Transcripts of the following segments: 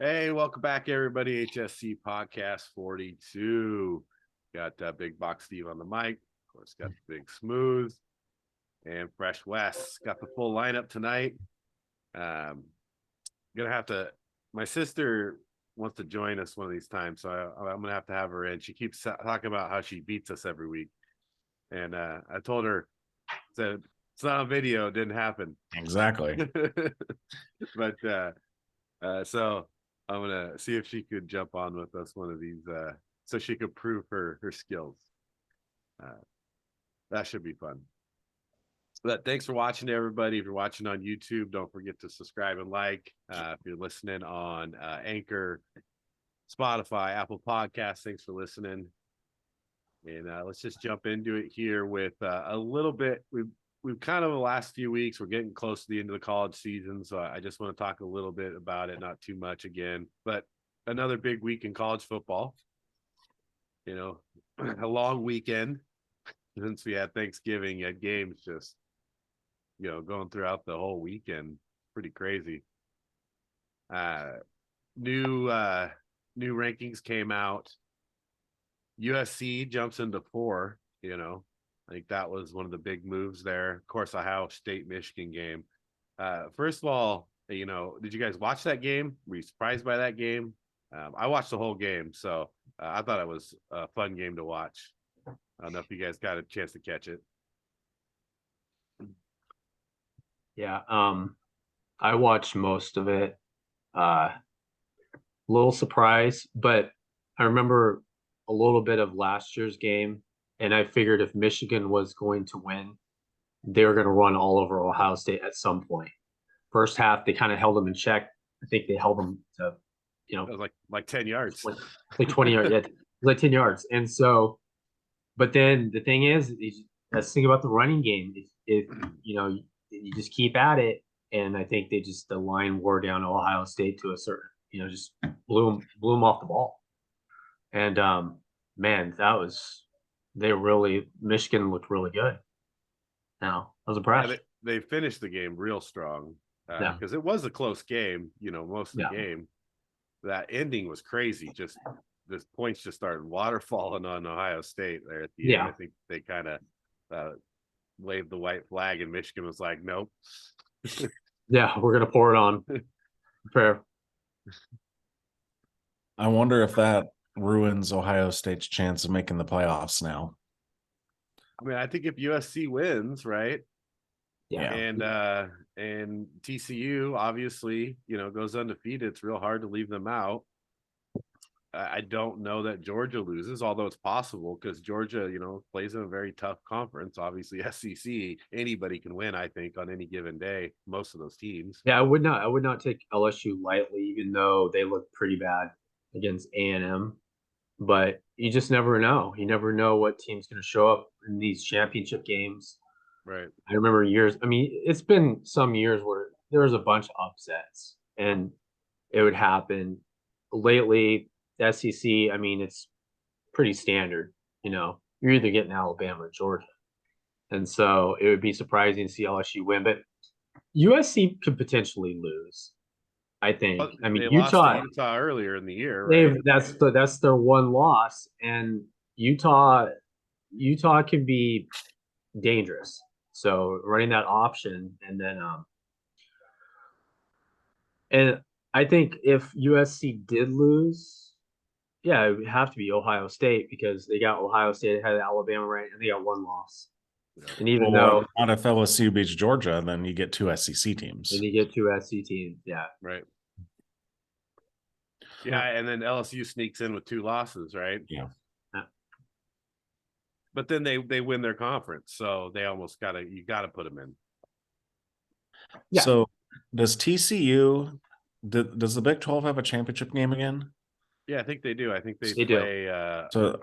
Hey, welcome back, everybody. HSC Podcast 42. Got Big Box Steve on the mic. Of course, got the Big Smooth and Fresh Wes. Got the full lineup tonight. Gonna have to. My sister wants to join us one of these times, so I'm gonna have to have her in. She keeps talking about how she beats us every week, and I told her that it's not on video. It didn't happen. Exactly. But so I'm gonna see if she could jump on with us one of these, so she could prove her skills. That should be fun. But thanks for watching, everybody. If you're watching on YouTube, don't forget to subscribe and like. If you're listening on Anchor, Spotify, Apple Podcasts, thanks for listening. And let's just jump into it here with a little bit. We've kind of the last few weeks, we're getting close to the end of the college season. So I just want to talk a little bit about it, not too much again, but another big week in college football. You know, a long weekend since we had Thanksgiving. You had games just, going throughout the whole weekend. Pretty crazy. New rankings came out. USC jumps into 4, I think that was one of the big moves there. Of course, Ohio State, Michigan game. First of all, did you guys watch that game? Were you surprised by that game? I watched the whole game, so I thought it was a fun game to watch. I don't know if you guys got a chance to catch it. Yeah, I watched most of it. Little surprise, but I remember a little bit of last year's game, and I figured if Michigan was going to win, they were going to run all over Ohio State at some point. First half, they kind of held them in check. I think they held them to, it was like 10 yards, like 20 yards, yeah, like 10 yards. And so, but then the thing is, let's think about the running game. If you just keep at it, and I think the line wore down Ohio State to a certain, just blew them off the ball. And man, Michigan looked really good. Now I was impressed. Yeah, they finished the game real strong because it was a close game. Most of the game. That ending was crazy. Just the points just started waterfalling on Ohio State there at the end. I think they kind of waved the white flag, and Michigan was like, "Nope." Yeah, we're gonna pour it on. Fair. I wonder if that ruins Ohio State's chance of making the playoffs now. I mean, I think if USC wins, right? Yeah. And TCU obviously, goes undefeated, it's real hard to leave them out. I don't know that Georgia loses, although it's possible because Georgia, plays in a very tough conference. Obviously, SEC, anybody can win, I think, on any given day, most of those teams. Yeah, I would not take LSU lightly, even though they look pretty bad against A&M. But you just never know. You never know what team's going to show up in these championship games. Right. I remember years. I mean, it's been some years where there was a bunch of upsets, and it would happen. Lately, the SEC, I mean, it's pretty standard. You're either getting Alabama or Georgia, and so it would be surprising to see LSU win. But USC could potentially lose. I think. I mean, they lost to Utah earlier in the year. Right? That's their one loss, and Utah can be dangerous. So running that option, and then and I think if USC did lose, yeah, it would have to be Ohio State because they got Ohio State ahead of Alabama, right? And they got one loss. Yeah. And even though not if LSU beats Georgia, then you get 2 SEC teams. And you get 2 SEC teams, yeah. Right. Yeah, and then LSU sneaks in with 2 losses, right? Yeah. But then they win their conference, so they almost you gotta put them in. Yeah. So does TCU, does the Big 12 have a championship game again? Yeah, I think they do. I think they play so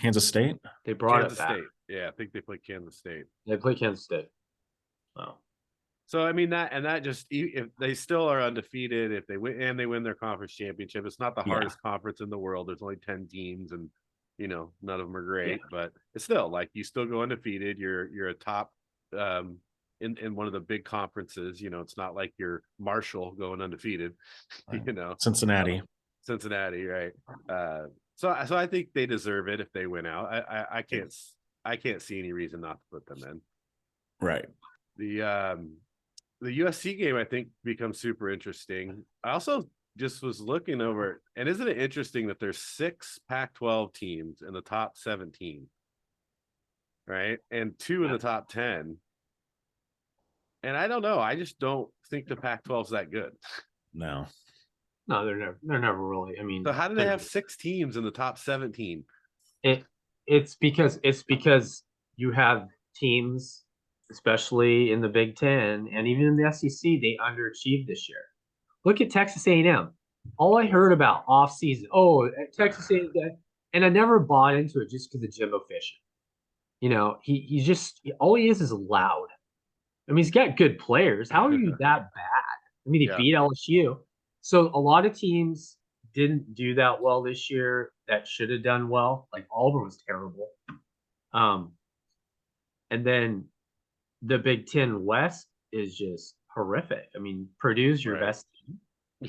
Kansas State? They brought Kansas it back. State. Yeah, I think they play Kansas State. They play Kansas State. Wow. So I mean that just, if they still are undefeated, if they win and they win their conference championship, it's not the hardest conference in the world. There's only 10 teams, and none of them are great, but it's still like you still go undefeated. You're a top in one of the big conferences. You know, it's not like you're Marshall going undefeated. Right. You know, Cincinnati, right? So I think they deserve it if they win out. I can't see any reason not to put them in. right? The USC game I think becomes super interesting. I also just was looking over, and isn't it interesting that there's 6 Pac-12 teams in the top 17, right, and 2 in the top 10. And I don't know. I just don't think the Pac-12 is that good. No, they're never really. I mean, So how do they have 6 teams in the top 17? It's because you have teams, especially in the Big Ten and even in the SEC, they underachieved this year. Look at Texas A&M. All I heard about off season, Texas A&M, and I never bought into it just because of Jimbo Fisher. You know, he's just all he is loud. I mean, he's got good players. How are you that bad? I mean, he beat LSU. So a lot of teams didn't do that well this year that should have done well. Like Auburn was terrible. And then the Big Ten West is just horrific. I mean, Purdue's your best team.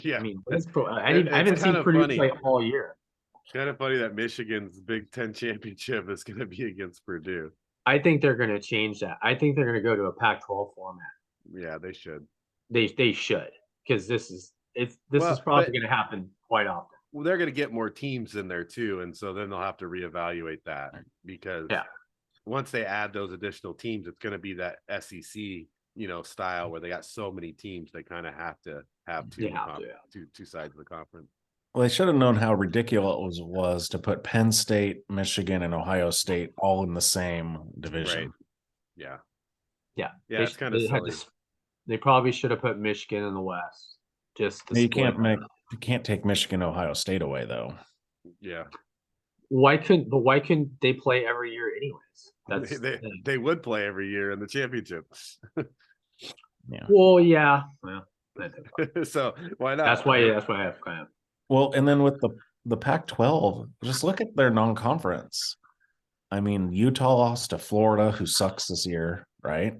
Yeah. I mean, I haven't seen Purdue play all year. It's kind of funny that Michigan's Big Ten championship is going to be against Purdue. I think they're going to change that. I think they're going to go to a Pac-12 format. Yeah, they should. They should, because this is probably going to happen quite often. Well, they're going to get more teams in there too, and so then they'll have to reevaluate that because once they add those additional teams, it's going to be that SEC, style where they got so many teams they kind of have to have two sides of the conference. Well, they should have known how ridiculous it was to put Penn State, Michigan, and Ohio State all in the same division. Right. Yeah. Yeah. It's kind of silly. They probably should have put Michigan in the West. You can't take Michigan, Ohio State away though. Yeah. Why couldn't they play every year anyways? They would play every year in the championship. Yeah. Well, yeah. Well, so why not? That's why I have kind of. Well, and then with the Pac-12, just look at their non-conference. I mean, Utah lost to Florida, who sucks this year, right?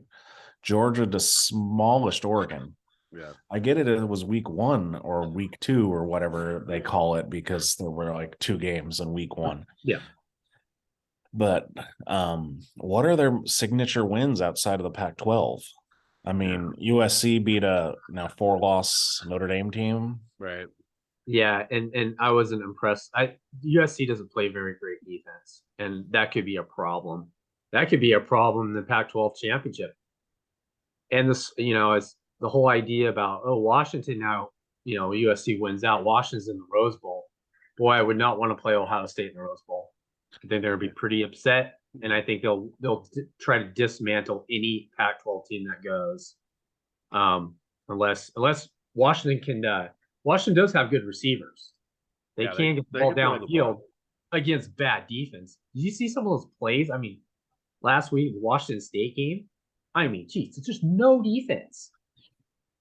Georgia demolished Oregon. Yeah. I get it. It was week 1 or week 2 or whatever they call it because there were like 2 games in week 1. Yeah. But what are their signature wins outside of the Pac-12? I mean, USC beat a 4-loss Notre Dame team. Right. Yeah, and I wasn't impressed. USC doesn't play very great defense, and that could be a problem. That could be a problem in the Pac-12 championship. And this, it's the whole idea about Washington now. USC wins out. Washington's in the Rose Bowl. Boy, I would not want to play Ohio State in the Rose Bowl. I think they're going to be pretty upset, and I think they'll try to dismantle any Pac-12 team that goes, unless Washington can. Washington does have good receivers. They can get the ball downfield against bad defense. Did you see some of those plays? I mean, last week, the Washington State game, I mean, geez, it's just no defense.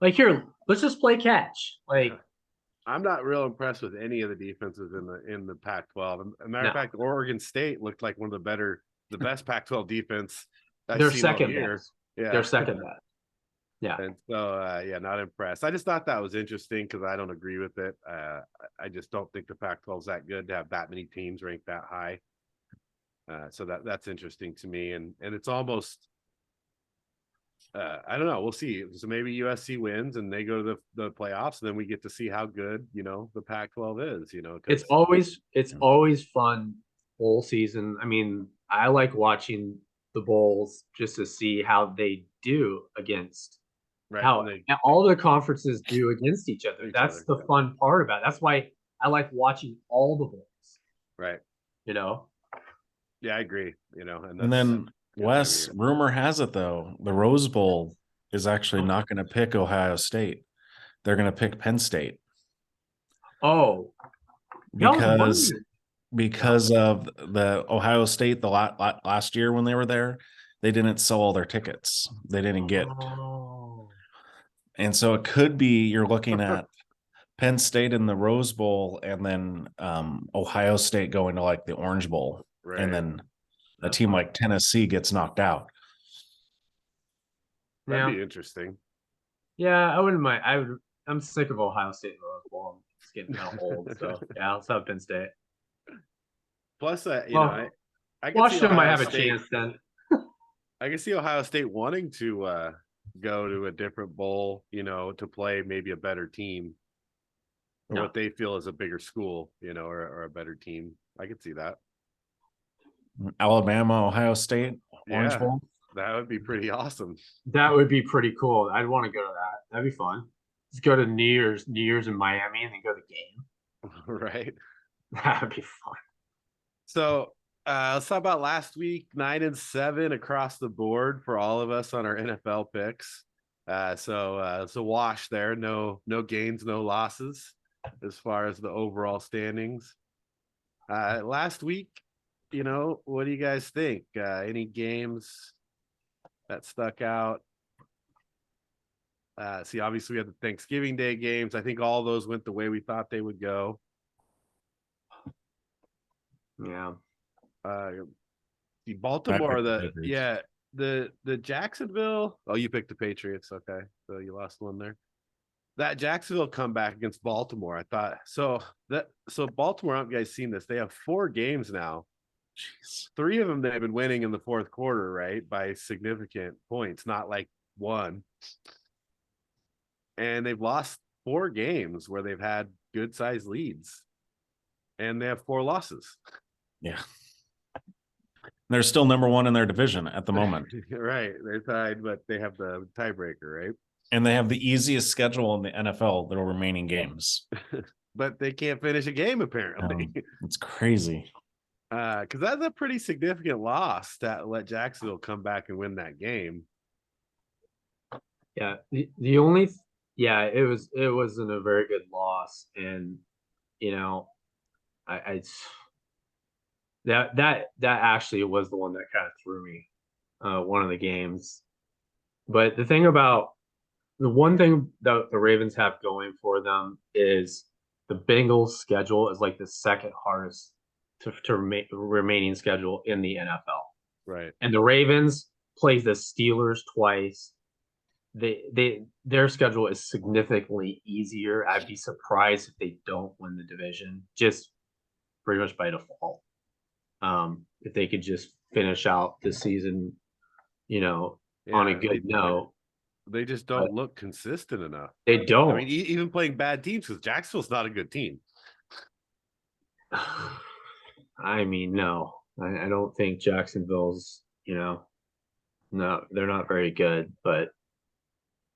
Like, here, let's just play catch. Like, I'm not real impressed with any of the defenses in the Pac-12. As a matter of fact, Oregon State looked like one of the best Pac-12 defense I've seen all year. Yeah, they're second best. Yeah. And so, not impressed. I just thought that was interesting because I don't agree with it. I just don't think the Pac-12 is that good to have that many teams ranked that high. So that's interesting to me. And it's almost, I don't know. We'll see. So maybe USC wins and they go to the playoffs, and then we get to see how good, the Pac-12 is, It's always fun bowl season. I mean, I like watching the bowls just to see how they do against how all the conferences do against each other. That's the fun part about it. That's why I like watching all the bowls. Right. Yeah, I agree. And then Wes, rumor has it though, the Rose Bowl is actually not going to pick Ohio State. They're going to pick Penn State. Oh, because of the Ohio State the last year when they were there, they didn't sell all their tickets. They didn't get. And so it could be you're looking at Penn State in the Rose Bowl and then Ohio State going to like the Orange Bowl. Right. And then a team like Tennessee gets knocked out. That'd be interesting. Yeah, I wouldn't mind. I'm sick of Ohio State and Rose Bowl. It's getting kind of old. So yeah, let's have Penn State. Plus, you Well, know, I can see Washington might Ohio have a State. chance then. I can see Ohio State wanting to go to a different bowl, you know, to play maybe a better team or what they feel is a bigger school, you know, or a better team. I could see that. Alabama, Ohio State, Orange Yeah. Bowl. That would be pretty awesome. That would be pretty cool. I'd want to go to that. That'd be fun. Just go to New Year's in Miami and then go to the game. Right. That'd be fun. So let's talk about last week, 9-7 across the board for all of us on our NFL picks. So it's a wash there. No gains, no losses as far as the overall standings. Last week, you know, what do you guys think? Any games that stuck out? See, obviously we had the Thanksgiving Day games. I think all those went the way we thought they would go. Yeah. The Baltimore, the Jacksonville. Oh, you picked the Patriots. Okay, so you lost one there. That Jacksonville comeback against Baltimore, I thought so. Baltimore, have you guys seen this? They have 4 games now. Jeez. 3 of them they've been winning in the fourth quarter, right? By significant points, not like 1. And they've lost 4 games where they've had good sized leads. And they have 4 losses. Yeah. They're still number 1 in their division at the moment. Right. They're tied, but they have the tiebreaker, right? And they have the easiest schedule in the NFL, their remaining games. But they can't finish a game, apparently. It's crazy. Because that's a pretty significant loss to let Jacksonville come back and win that game. Yeah. The only it wasn't a very good loss. And you know, that actually was the one that kind of threw me, one of the games. But the one thing that the Ravens have going for them is the Bengals schedule is like the second hardest remaining schedule in the NFL. Right. And the Ravens play the Steelers twice. Their schedule is significantly easier. I'd be surprised if they don't win the division, just pretty much by default. If they could just finish out the season, you know, on a good note. They just don't look consistent enough. They don't. I mean, even playing bad teams, because Jacksonville's not a good team. I mean, no. I don't think Jacksonville's, you know, no, they're not very good, but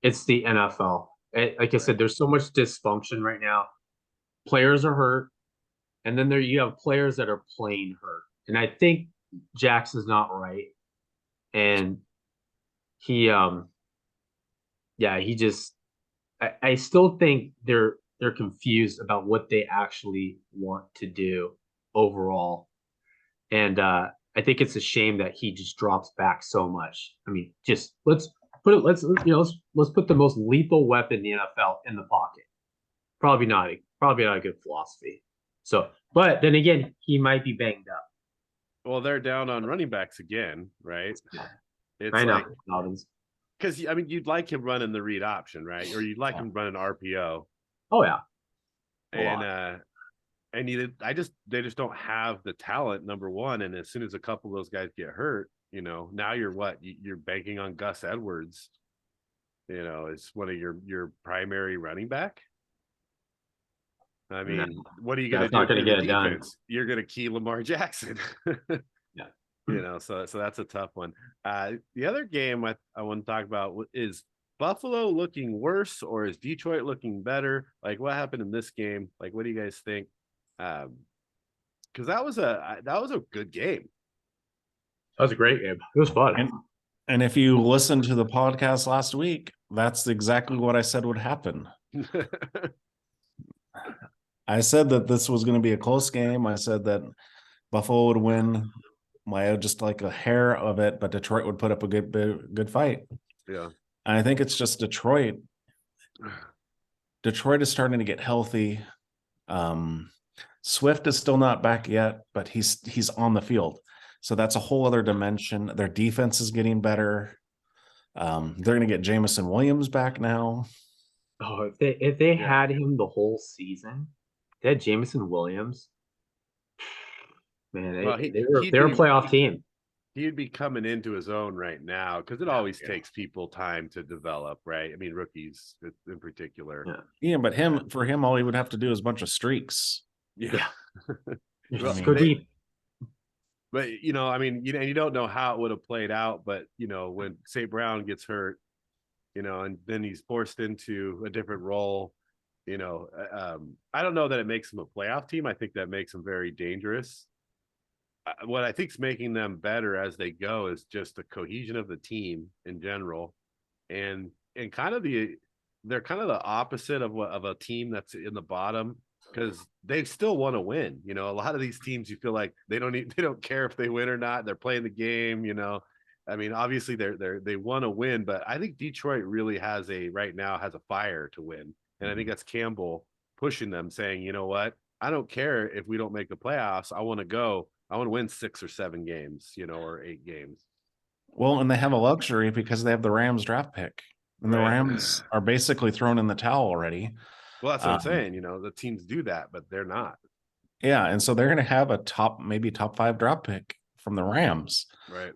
it's the NFL. Like I said, there's so much dysfunction right now. Players are hurt, and then you have players that are playing hurt. And I think Jackson's not right. And he just I still think they're confused about what they actually want to do overall. And I think it's a shame that he just drops back so much. I mean, just let's put the most lethal weapon in the NFL in the pocket. Probably not a good philosophy. So, but then again, he might be banged up. Well, they're down on running backs again, right? It's I know, like, Dobbins. because I mean, you'd like him running the read option, right? Or you'd like him running RPO. Oh yeah. They just don't have the talent, number one. And as soon as a couple of those guys get hurt, you know, now you're banking on Gus Edwards, you know, as one of your primary running back. I mean, what are you going to do? Not going to get it done. You're going to key Lamar Jackson. Yeah. You know, so that's a tough one. The other game I want to talk about is Buffalo looking worse or is Detroit looking better? Like, what happened in this game? Like, what do you guys think? Because that was a good game. That was a great game. It was fun. And if you listened to the podcast last week, that's exactly what I said would happen. I said that this was going to be a close game. I said that Buffalo would win by just like a hair of it, but Detroit would put up a good fight. Yeah. And I think it's just Detroit. Detroit is starting to get healthy. Swift is still not back yet, but he's on the field. So that's a whole other dimension. Their defense is getting better. They're going to get Jamison Williams back now. Oh, if they Yeah. had him the whole season, they had Jamison Williams. Man, Well, they're a playoff team. He'd be coming into his own right now because it always takes people time to develop, right? I mean, rookies in particular. Yeah, but for him, all he would have to do is a bunch of streaks. Yeah. Well, I mean, could be. But I mean, you don't know how it would have played out. But when St. Brown gets hurt, and then he's forced into a different role. I don't know that it makes them a playoff team. I think that makes them very dangerous. What I think is making them better as they go is just the cohesion of the team in general, and kind of they're kind of the opposite of a team that's in the bottom, because they still want to win. A lot of these teams, you feel like they don't care if they win or not. They're playing the game. I mean, obviously they want to win, but I think Detroit really right now has a fire to win, and I think that's Campbell pushing them, saying, you know what, I don't care if we don't make the playoffs. I want to win 6 or 7 games, or 8 games. Well, and they have a luxury because they have the Rams draft pick, and the Rams are basically thrown in the towel already. Well, that's what I'm saying. The teams do that, but they're not. Yeah, and so they're going to have a maybe top 5 draft pick from the Rams. Right.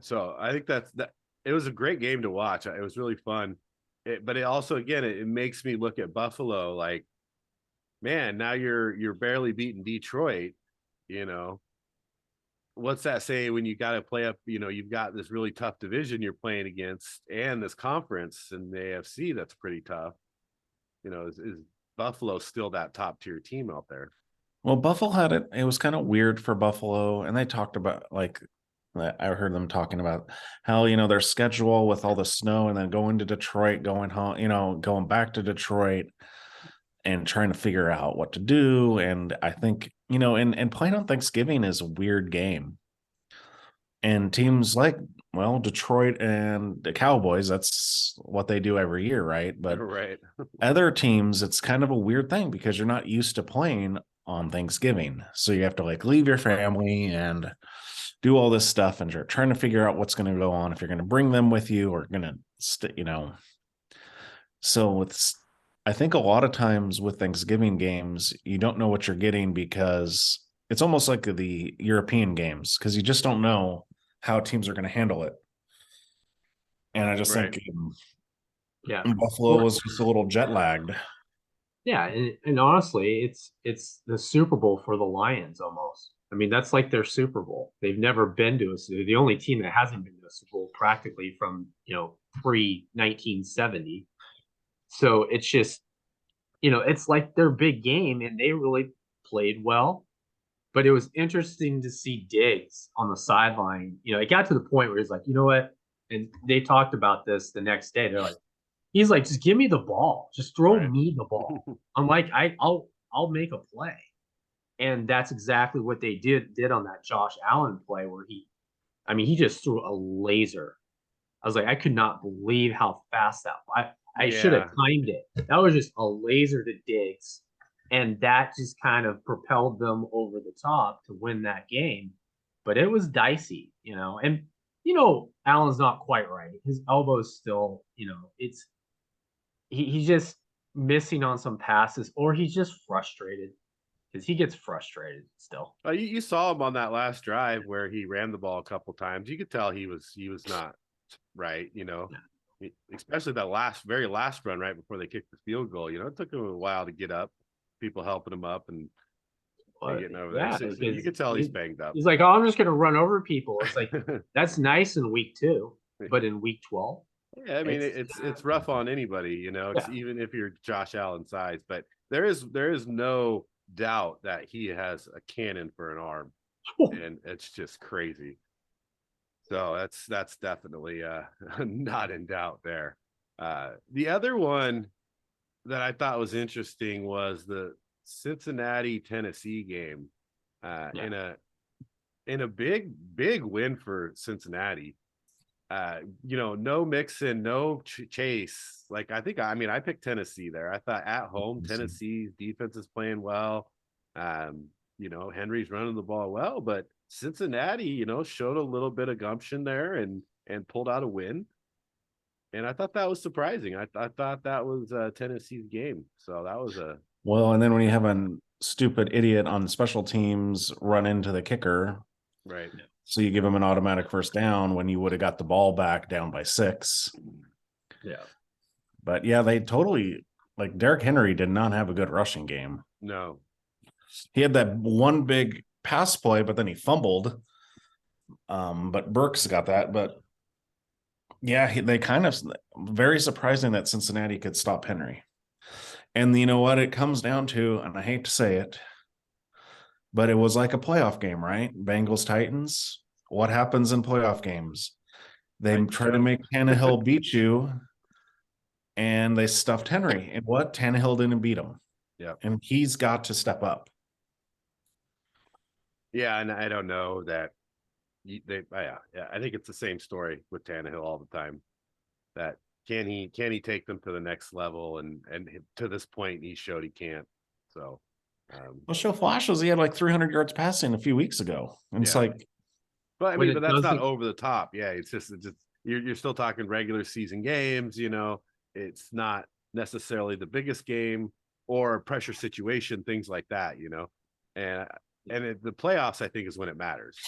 So I think that it was a great game to watch. It was really fun. But it also, again, it makes me look at Buffalo like, man, now you're barely beating Detroit. What's that say when you got to play up? You've got this really tough division you're playing against, and this conference in the AFC that's pretty tough. Is Buffalo still that top tier team out there? Well, Buffalo had it. It was kind of weird for Buffalo, and they talked about I heard them talking about how their schedule with all the snow, and then going to Detroit, going home, going back to Detroit, and trying to figure out what to do. And I think and playing on Thanksgiving is a weird game. And teams like Detroit and the Cowboys, that's what they do every year, right? But right. Other teams, it's kind of a weird thing because you're not used to playing on Thanksgiving. So you have to leave your family and do all this stuff, and you're trying to figure out what's going to go on, if you're going to bring them with you or going to So I think a lot of times with Thanksgiving games, you don't know what you're getting, because it's almost like the European games, because you just don't know how teams are going to handle it. And I just think Buffalo was just a little jet lagged. Yeah, and honestly, it's the Super Bowl for the Lions almost. I mean, that's like their Super Bowl. They've never been to the only team that hasn't been to a Super Bowl practically from pre-1970. So it's just it's like their big game, and they really played well. But it was interesting to see Diggs on the sideline. It got to the point where he's like, you know what? And they talked about this the next day. They're like, he's like, just give me the ball. Just throw me the ball. I'm like, I'll make a play. And that's exactly what they did on that Josh Allen play, where he just threw a laser. I was like, I could not believe how fast that. I should have timed it. That was just a laser to Diggs. And that just kind of propelled them over the top to win that game. But it was dicey, and Allen's not quite right. His elbow's still, he's just missing on some passes, or he's just frustrated, because he gets frustrated still. You saw him on that last drive where he ran the ball a couple times. You could tell he was not right, especially that very last run right before they kicked the field goal. It took him a while to get up. People helping him up and getting over there. So you could tell he's banged up. He's like, oh, I'm just going to run over people. It's like, that's nice in week 2, but in week 12. Yeah, I mean, it's rough on anybody, it's even if you're Josh Allen size, but there is no doubt that he has a cannon for an arm, and it's just crazy. So that's definitely not in doubt there. The other one that I thought was interesting was the Cincinnati Tennessee game, in a big win for Cincinnati. No Mixon, no Chase. I picked Tennessee there. I thought at home Tennessee's defense is playing well. Henry's running the ball well, but Cincinnati, showed a little bit of gumption there and pulled out a win. And I thought that was surprising. I thought that was Tennessee's game. So that was well, and then when you have a stupid idiot on special teams run into the kicker, right. So you give him an automatic first down when you would have got the ball back down by 6. Yeah. But yeah, they totally, like, Derrick Henry did not have a good rushing game. No. He had that one big pass play, but then he fumbled. But Burks got that. But yeah, they kind of, very surprising that Cincinnati could stop Henry. And you know what it comes down to, and I hate to say it, but it was like a playoff game, right? Bengals Titans. What happens in playoff games? They try to make Tannehill beat you, and they stuffed Henry. And what? Tannehill didn't beat him. Yeah. And he's got to step up. Yeah, and I don't know that I think it's the same story with Tannehill all the time. That can he take them to the next level? And to this point, he showed he can't. So, well, show flashes. He had like 300 yards passing a few weeks ago, and it's like, but I mean, but that's not over the top. Yeah, it's just you're still talking regular season games. It's not necessarily the biggest game or pressure situation, things like that. And the playoffs, I think, is when it matters.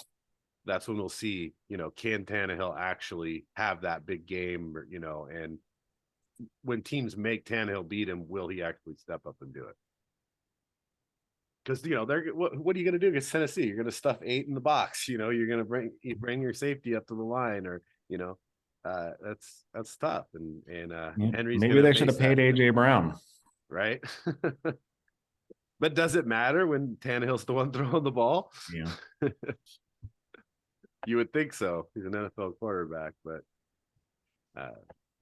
That's when we'll see, can Tannehill actually have that big game, and when teams make Tannehill beat him, will he actually step up and do it? Because, they're what are you going to do against Tennessee? You're going to stuff 8 in the box, you're going to bring your safety up to the line, or, that's tough. And Henry's maybe they should have paid AJ Brown. Right. But does it matter when Tannehill's the one throwing the ball? Yeah. You would think so. He's an NFL quarterback, but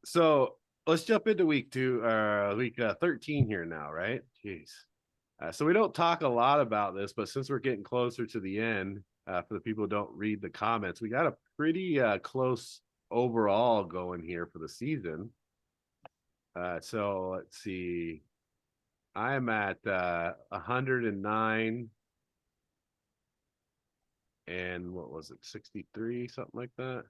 so let's jump into week 13 here now, right? Jeez. So we don't talk a lot about this, but since we're getting closer to the end, for the people who don't read the comments, we got a pretty close overall going here for the season. So let's see. I'm at 109. And what was it, 63, something like that?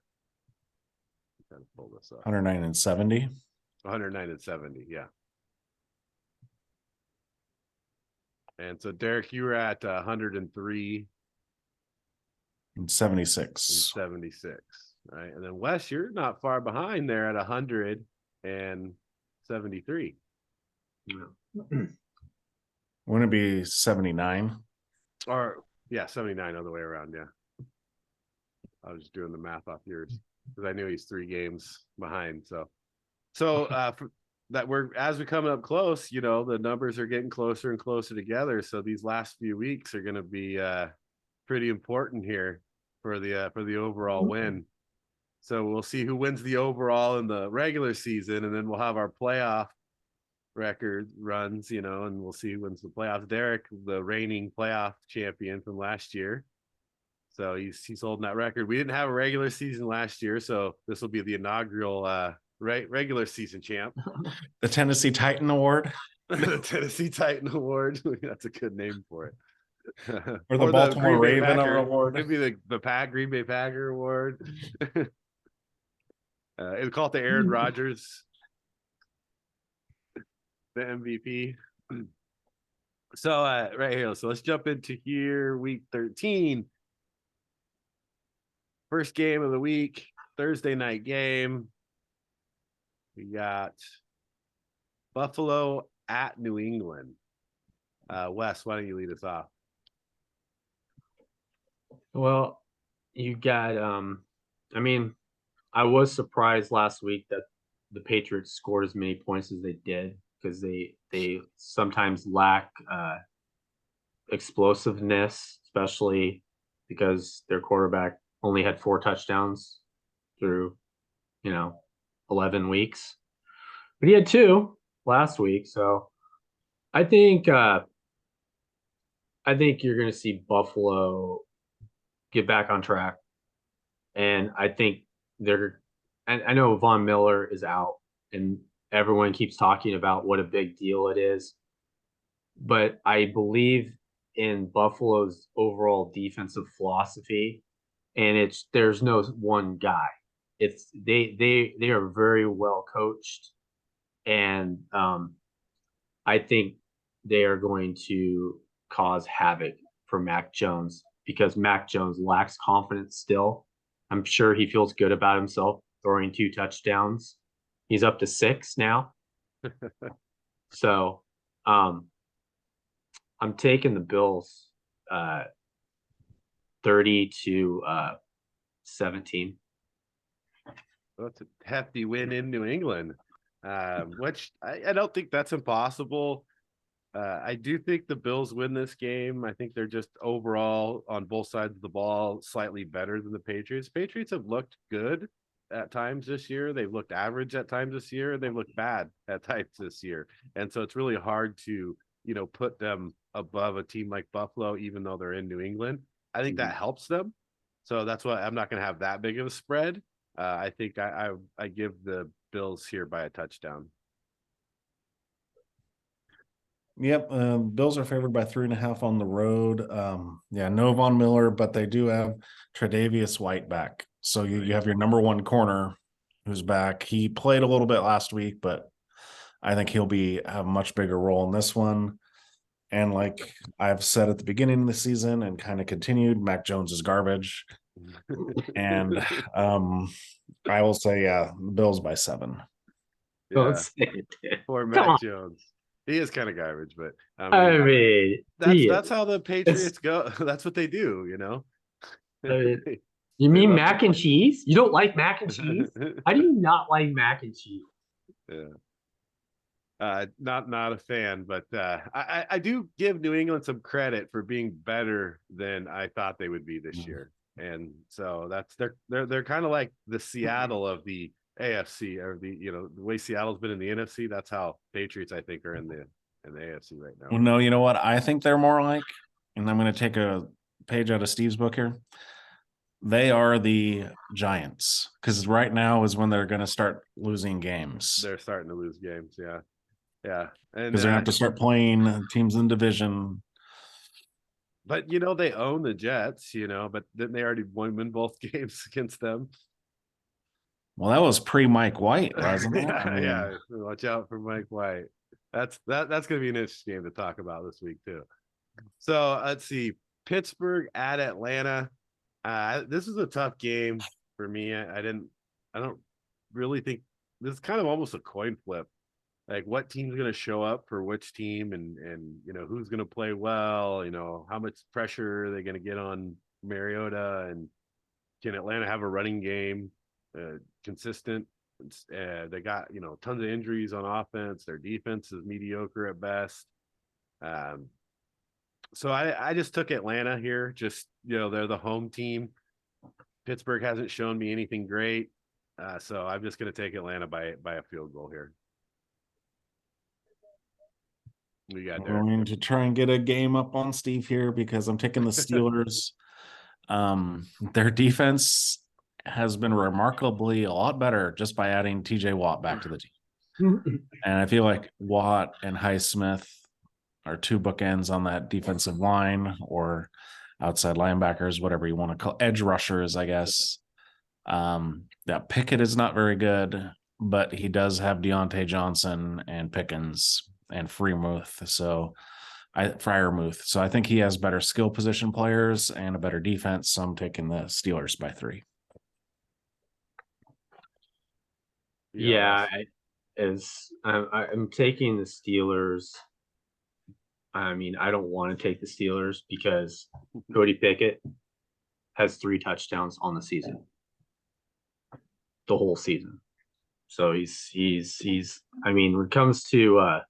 Kind of pull this up. 109 and 70. 109 and 70, yeah. And so, Derek, you were at 103 and 76. 76, right? And then Wes, you're not far behind there at 173. Wouldn't it be 79? Or yeah, 79 other way around. Yeah, I was just doing the math off yours because I knew he's 3 games behind. So that as we're coming up close, the numbers are getting closer and closer together. So these last few weeks are going to be pretty important here for the overall win. So we'll see who wins the overall in the regular season, and then we'll have our playoff record runs, and we'll see who wins the playoffs. Derek, the reigning playoff champion from last year, so he's holding that record. We didn't have a regular season last year, so this will be the inaugural regular season champ. The Tennessee Titan Award. The Tennessee Titan Award. That's a good name for it. Or the Baltimore Raven Award. Maybe the Green Bay Packer Award. It's called the Aaron Rodgers, the MVP. So right here, so let's jump into here, week 13. First game of the week, Thursday night game. We got Buffalo at New England. Wes, why don't you lead us off? Well, you got I was surprised last week that the Patriots scored as many points as they did, because they sometimes lack explosiveness, especially because their quarterback only had 4 touchdowns through 11 weeks, but he had 2 last week. So I think you're going to see Buffalo get back on track, and I think I know Von Miller is out, and everyone keeps talking about what a big deal it is, but I believe in Buffalo's overall defensive philosophy, and there's no one guy. It's they are very well coached, and I think they are going to cause havoc for Mac Jones because Mac Jones lacks confidence still. I'm sure he feels good about himself throwing 2 touchdowns. He's up to 6 now. So I'm taking the Bills 30-17. That's a hefty win in New England, which I don't think that's impossible. I do think the Bills win this game. I think they're just overall on both sides of the ball slightly better than the Patriots. Patriots have looked good at times this year. They've looked average at times this year, and they've looked bad at times this year. And so it's really hard to, put them above a team like Buffalo, even though they're in New England. I think that helps them. So that's why I'm not going to have that big of a spread. I think I give the Bills here by a touchdown. Yep, Bills are favored by 3.5 on the road. No Von Miller, but they do have Tre'Davious White back. So you have your number 1 corner who's back. He played a little bit last week, but I think he'll have a much bigger role in this one. And like I've said at the beginning of the season and kind of continued, Mac Jones is garbage. And I will say, the Bills by 7. Don't say it. Poor Mac Jones. He is kind of garbage, but that's how the Patriots go. That's what they do, You mean mac and cheese? You don't like mac and cheese? How do you not like mac and cheese? Yeah. Not a fan, but I do give New England some credit for being better than I thought they would be this year, and so they're kind of like the Seattle of the AFC, or the way Seattle's been in the NFC. That's how Patriots, I think, are in the AFC right now. Well, no, you know what I think they're more like, and I'm going to take a page out of Steve's book here. They are the Giants, because right now is when they're going to start losing games. They're starting to lose games, yeah, and because they're going to have to start playing teams in division. But they own the Jets, but then they already won both games against them. Well, that was pre-Mike White, wasn't it? Yeah, watch out for Mike White. That's going to be an interesting game to talk about this week too. So let's see, Pittsburgh at Atlanta. This is a tough game for me. I don't really think this is kind of almost a coin flip. Like, what team's going to show up for which team, and who's going to play well. How much pressure are they going to get on Mariota, and can Atlanta have a running game consistent? They got tons of injuries on offense. Their defense is mediocre at best. So I just took Atlanta here. Just they're the home team. Pittsburgh hasn't shown me anything great, so I'm just going to take Atlanta by a field goal here. We got there. I'm going to try and get a game up on Steve here because I'm taking the Steelers. Their defense has been remarkably a lot better just by adding TJ Watt back to the team. And I feel like Watt and Highsmith are 2 bookends on that defensive line, or outside linebackers, whatever you want to call edge rushers, I guess. That Pickett is not very good, but he does have Deontay Johnson and Pickens and Freiermuth. So I think he has better skill position players and a better defense. So I'm taking the Steelers by 3. Yeah, I'm taking the Steelers. I mean, I don't want to take the Steelers because Cody Pickett has 3 touchdowns on the season, the whole season. So he's. I mean, when it comes to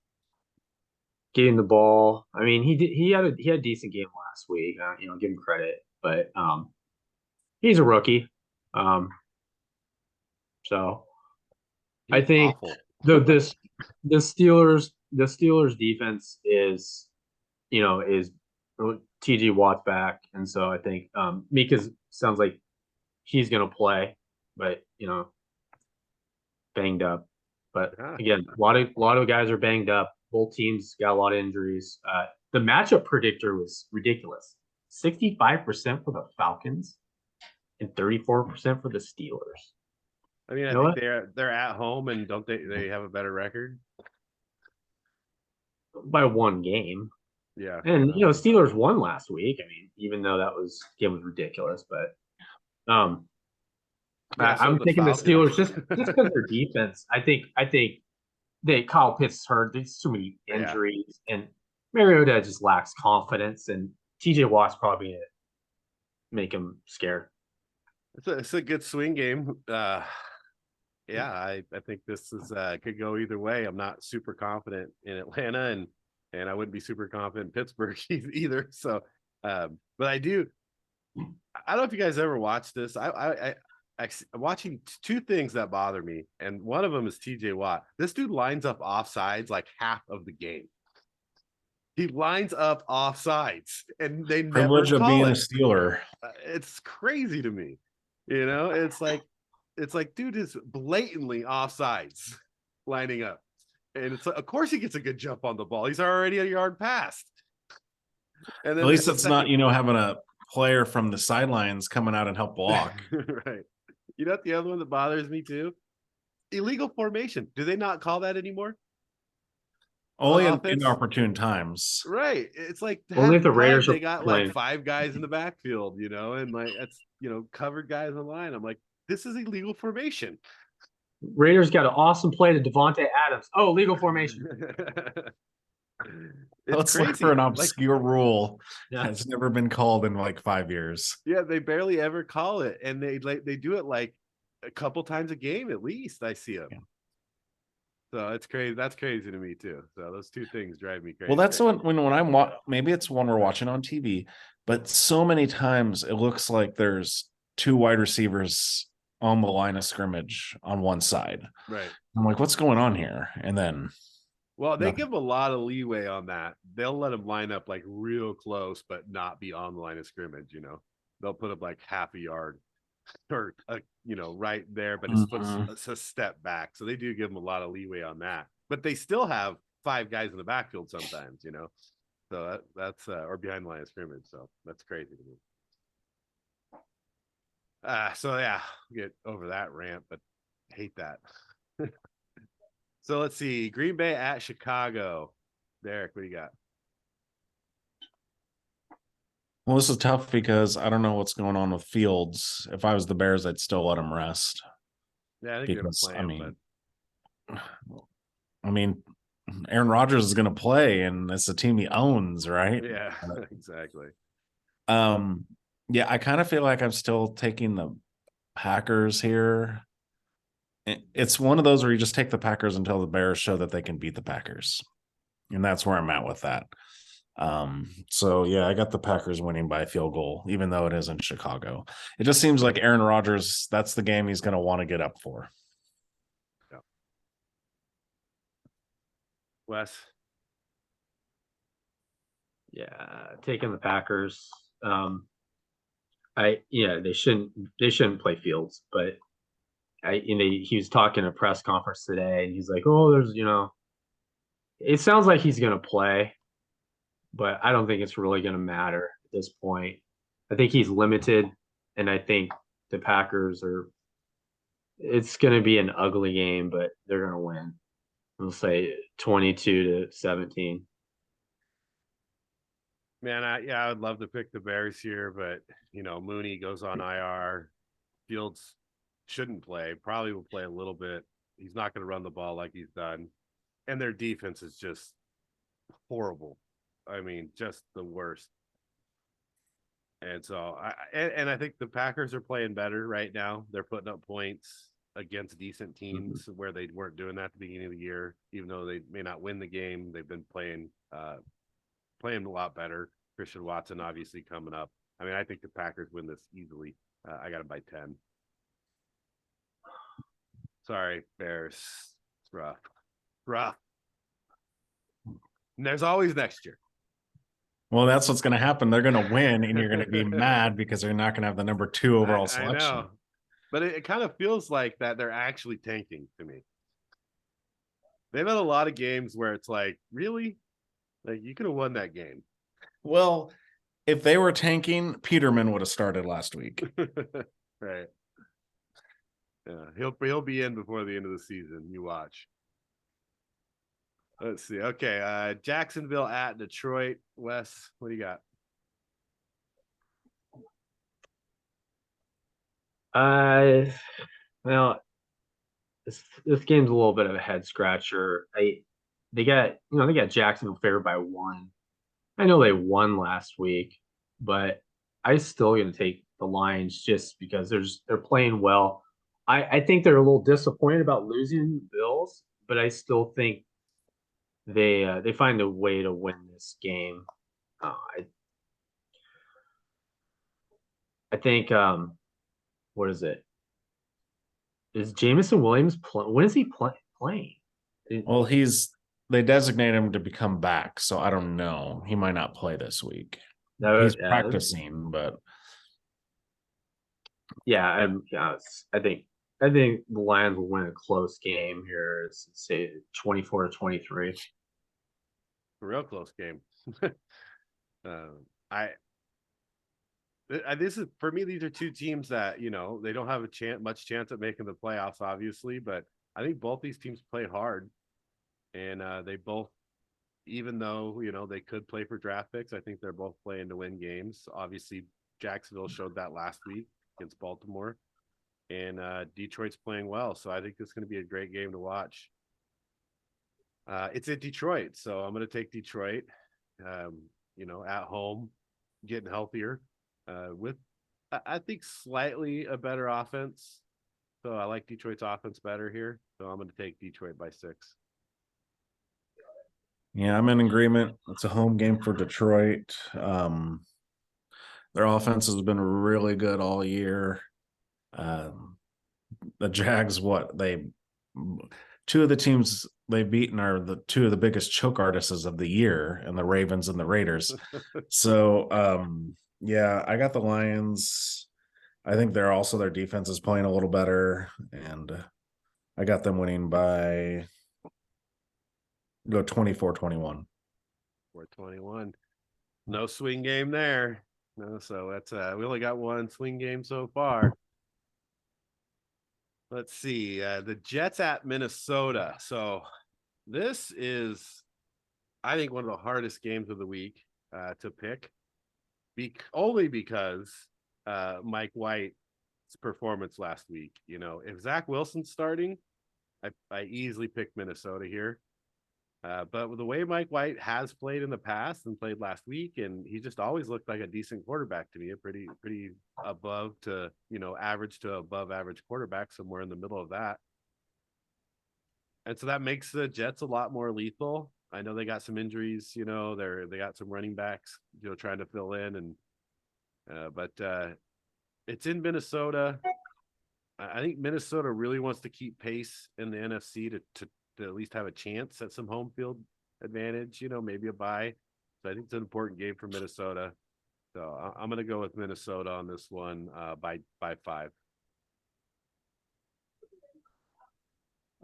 getting the ball, I mean, he had a decent game last week. Give him credit, but he's a rookie. So I think the Steelers defense is TJ Watt's back, and so I think Mika sounds like he's gonna play, but banged up. But again, a lot of guys are banged up. Both teams got a lot of injuries. the matchup predictor was ridiculous. 65% for the Falcons and 34% for the Steelers. I mean, I You know think they're at home, and don't they have a better record? By one game. Yeah. And Steelers won last week. I mean, even though that game was ridiculous, but I'm thinking the Steelers just because their defense. I think Kyle Pitts hurt. There's too many injuries, and Mariota just lacks confidence, and TJ Watt's probably gonna make him scared. It's a good swing game. Yeah, I think this is could go either way. I'm not super confident in Atlanta, and I wouldn't be super confident in Pittsburgh either. So, but I do. I don't know if you guys ever watched this. I'm watching two things that bother me, and one of them is TJ Watt. This dude lines up offsides like half of the game. He lines up offsides, and they privilege never of being call a it. Steeler. It's crazy to me. It's like dude is blatantly offsides lining up, and it's like, of course he gets a good jump on the ball. He's already a yard past. And then at least it's not having a player from the sidelines coming out and help block. Right. You know what the other one that bothers me too? Illegal formation. Do they not call that anymore? Only in inopportune times. Right. It's like only if the Raiders they got like 5 guys in the backfield, and like that's covered guys on the line. I'm like, this is illegal formation. Raiders got an awesome play to Devontae Adams. Oh, legal formation. Let's look for an obscure rule that's never been called in like 5 years. Yeah, they barely ever call it, and they do it like a couple times a game at least. I see them. Yeah. So it's crazy. That's crazy to me too. So those two things drive me crazy. Well, that's when I'm maybe it's one we're watching on TV, but so many times it looks like there's 2 wide receivers on the line of scrimmage on one side. Right. I'm like, what's going on here? And then. Well, they give a lot of leeway on that. They'll let them line up like real close, but not be on the line of scrimmage. They'll put up like half a yard or right there, but his foot's a step back. So they do give them a lot of leeway on that. But they still have 5 guys in the backfield sometimes. So that's or behind the line of scrimmage. So that's crazy to me. So yeah, get over that rant, but I hate that. So let's see. Green Bay at Chicago. Derek, what do you got? Well, this is tough because I don't know what's going on with Fields. If I was the Bears, I'd still let him rest. Yeah, I think I mean, Aaron Rodgers is going to play, and it's a team he owns, right? Yeah, exactly. Yeah, I kind of feel like I'm still taking the Packers here. It's one of those where you just take the Packers until the Bears show that they can beat the Packers. And that's where I'm at with that. So yeah, I got the Packers winning by a field goal, even though it is in Chicago. It just seems like Aaron Rodgers, that's the game he's going to want to get up for. Yeah. Wes? Yeah, taking the Packers. They shouldn't play Fields, but he was talking at a press conference today, and he's like, "Oh, there's it sounds like he's gonna play, but I don't think it's really gonna matter at this point. I think he's limited, and I think the Packers it's gonna be an ugly game, but they're gonna win. We'll say 22-17. Man, I would love to pick the Bears here, but Mooney goes on IR. Fields shouldn't play. Probably will play a little bit. He's not going to run the ball like he's done, and their defense is just horrible. I mean, just the worst. And so, I think the Packers are playing better right now. They're putting up points against decent teams where they weren't doing that at the beginning of the year. Even though they may not win the game, they've been playing a lot better. Christian Watson obviously coming up. I mean, I think the Packers win this easily. I got them by 10. Sorry, Bears. It's rough. And there's always next year. Well, that's what's going to happen. They're going to win, and you're going to be mad because they're not going to have the number 2 overall selection. I know. But it kind of feels like that they're actually tanking to me. They've had a lot of games where it's like, really? Like, you could have won that game. Well, if they were tanking, Peterman would have started last week. Right. Yeah, he'll be in before the end of the season. You watch. Let's see. Okay, Jacksonville at Detroit. Wes, what do you got? Well, this game's a little bit of a head scratcher. They got Jacksonville favored by 1. I know they won last week, but I still gonna take the Lions just because they're playing well. I think they're a little disappointed about losing the Bills, but I still think they find a way to win this game. I think what is it? Is Jamison Williams when is he playing? Well, they designate him to become back, so I don't know. He might not play this week. He's practicing, but yeah, I think the Lions will win a close game here. Say 24-23. Real close game. This is for me. These are two teams that they don't have much chance at making the playoffs, obviously, but I think both these teams play hard, and they both, even though they could play for draft picks, I think they're both playing to win games. Obviously, Jacksonville showed that last week against Baltimore, and Detroit's playing well, so I think this is going to be a great game to watch. It's at Detroit, so I'm going to take Detroit. At home, getting healthier, with I think slightly a better offense. So I like Detroit's offense better here. So I'm going to take Detroit by 6. Yeah, I'm in agreement. It's a home game for Detroit. Their offense has been really good all year. The Jags, two of the teams they've beaten are the two of the biggest choke artists of the year, and the Ravens and the Raiders. So, yeah, I got the Lions. I think their defense is playing a little better, and I got them winning by 24-21. 4-21. No swing game there. No, so that's we only got one swing game so far. Let's see. The Jets at Minnesota. So this is, I think, one of the hardest games of the week to pick. Only because Mike White's performance last week. If Zach Wilson's starting, I easily pick Minnesota here. But with the way Mike White has played in the past and played last week, and he just always looked like a decent quarterback to me, a pretty above to average to above average quarterback, somewhere in the middle of that. And so that makes the Jets a lot more lethal. I know they got some injuries, they got some running backs, trying to fill in, and but it's in Minnesota. I think Minnesota really wants to keep pace in the NFC to at least have a chance at some home field advantage, maybe a bye. So I think it's an important game for Minnesota. So I'm going to go with Minnesota on this one by 5.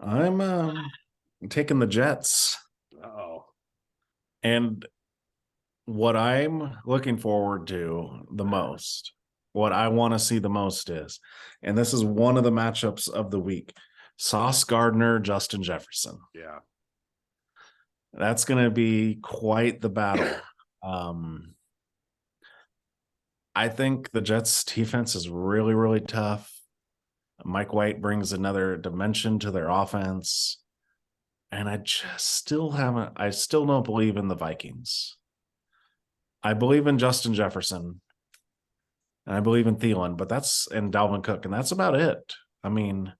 I'm taking the Jets. Uh-oh. And what I'm looking forward to the most, what I want to see the most is, and this is one of the matchups of the week, Sauce Gardner, Justin Jefferson. Yeah. That's going to be quite the battle. I think the Jets defense is really, really tough. Mike White brings another dimension to their offense. And I still don't believe in the Vikings. I believe in Justin Jefferson. And I believe in Thielen, and Dalvin Cook, and that's about it. I mean,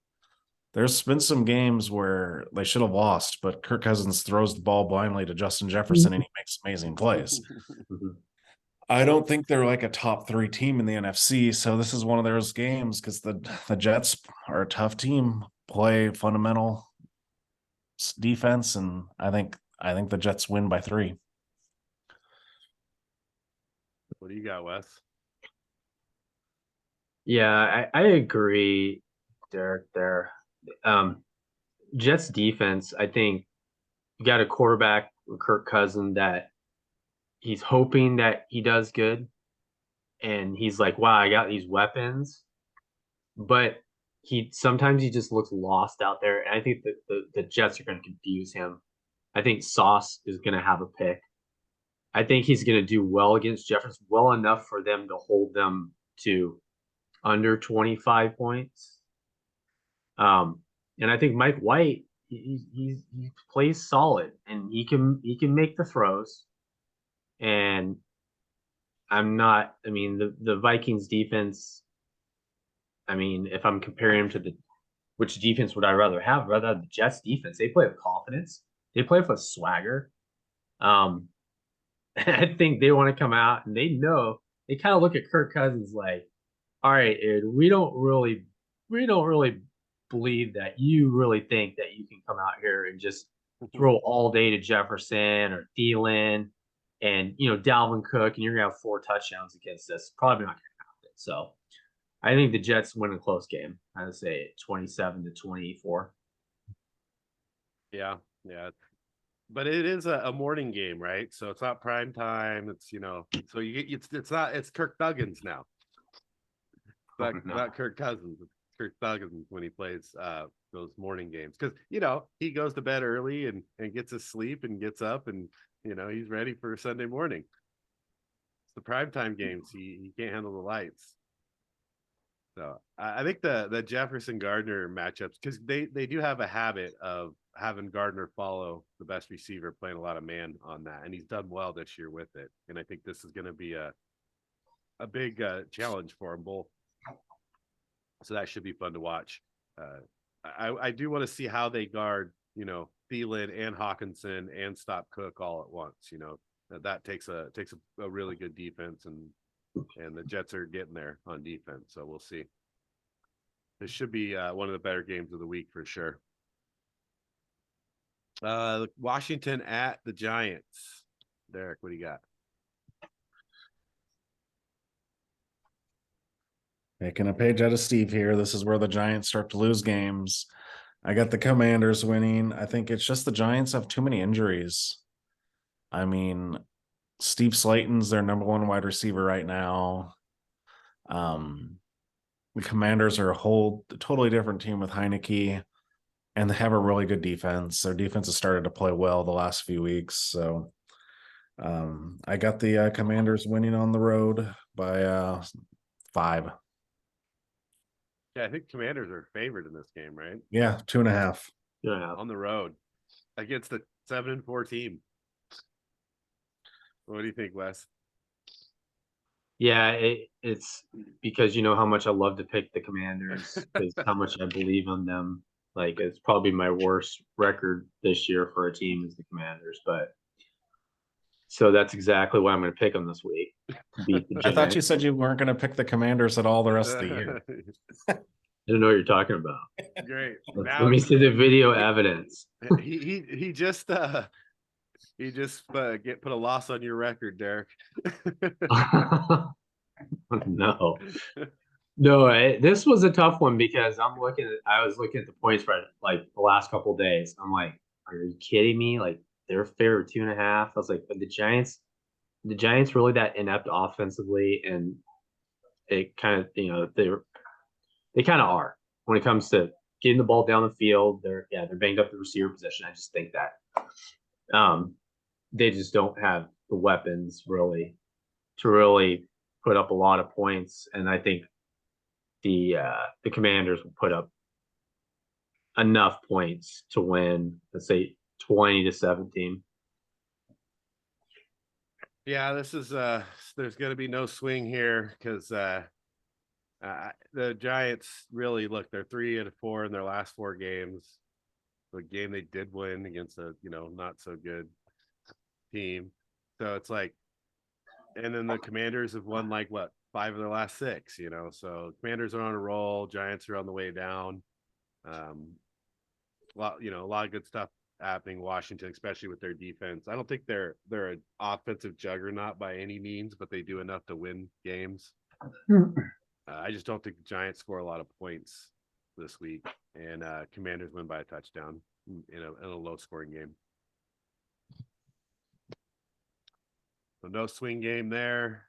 there's been some games where they should have lost, but Kirk Cousins throws the ball blindly to Justin Jefferson and he makes amazing plays. I don't think they're like a top 3 team in the NFC. So this is one of those games because the Jets are a tough team, play fundamental defense, and I think the Jets win by 3. What do you got, Wes? Yeah, I agree, Derek, there. Jets defense, I think you got a quarterback, Kirk Cousins, that he's hoping that he does good, and he's like, wow, I got these weapons, but sometimes he just looks lost out there, and I think that the Jets are going to confuse him. I think Sauce is going to have a pick. I think he's going to do well against Jefferson, well enough for them to hold them to under 25 points. And I think Mike White, he plays solid, and he can make the throws. And I mean, the Vikings defense, I mean, if I'm comparing him to which defense would I rather have? Rather have the Jets defense. They play with confidence. They play with swagger. I think they want to come out, and they kind of look at Kirk Cousins like, all right, dude, we don't really believe that you really think that you can come out here and just throw all day to Jefferson or Thielen and Dalvin Cook, and you're gonna have 4 touchdowns against us. Probably not gonna happen. So I think the Jets win a close game. I would say 27-24. Yeah. But it is a morning game, right? So it's not prime time. It's so it's Kirk Thuggins now. Not Kirk Cousins. It's Kirk Thuggins when he plays those morning games, because he goes to bed early and gets his sleep and gets up and he's ready for Sunday morning. It's the primetime games. He can't handle the lights. So I think the Jefferson Gardner matchups, because they do have a habit of having Gardner follow the best receiver, playing a lot of man on that, and he's done well this year with it. And I think this is going to be a big challenge for them both. So that should be fun to watch. I do want to see how they guard, Thielen and Hawkinson and stop Cook all at once. That takes a really good defense, and the Jets are getting there on defense. So we'll see. This should be one of the better games of the week for sure. Washington at the Giants. Derek, what do you got? Taking a page out of Steve here. This is where the Giants start to lose games. I got the Commanders winning. I think it's just the Giants have too many injuries. I mean, Steve Slayton's their number 1 wide receiver right now. The Commanders are a totally different team with Heineke, and they have a really good defense. Their defense has started to play well the last few weeks. So I got the Commanders winning on the road by 5. Yeah, I think Commanders are favored in this game, right? Yeah, 2.5. Yeah, on the road against the 7-4 team. What do you think, Wes? Yeah, it's because how much I love to pick the Commanders, because how much I believe in them. Like, it's probably my worst record this year for a team is the Commanders, but so that's exactly why I'm going to pick them this week. Beat the I Giants. thought you said you weren't going to pick the Commanders at all the rest of the year. I don't know what you're talking about. Great. Let me see the video evidence. He just put a loss on your record, Derek. No, this was a tough one because I was looking at the point spread like the last couple of days. I'm like, are you kidding me? Like, they're fair 2.5. I was like, but the Giants really that inept offensively, and it kind of they kind of are when it comes to getting the ball down the field. They're banged up the receiver position. I just think that they just don't have the weapons really to put up a lot of points, and I think the Commanders will put up enough points to win, let's say 20-17. Yeah, this is there's going to be no swing here, because the Giants really they're 3-4 in their last 4 games. The game they did win against a not so good team. So it's like, and then the Commanders have won 5 of their last 6, so Commanders are on a roll. Giants are on the way down. A lot of good stuff happening in Washington, especially with their defense. I don't think they're an offensive juggernaut by any means, but they do enough to win games. I just don't think the Giants score a lot of points this week, and Commanders win by a touchdown in a low scoring game. So no swing game there.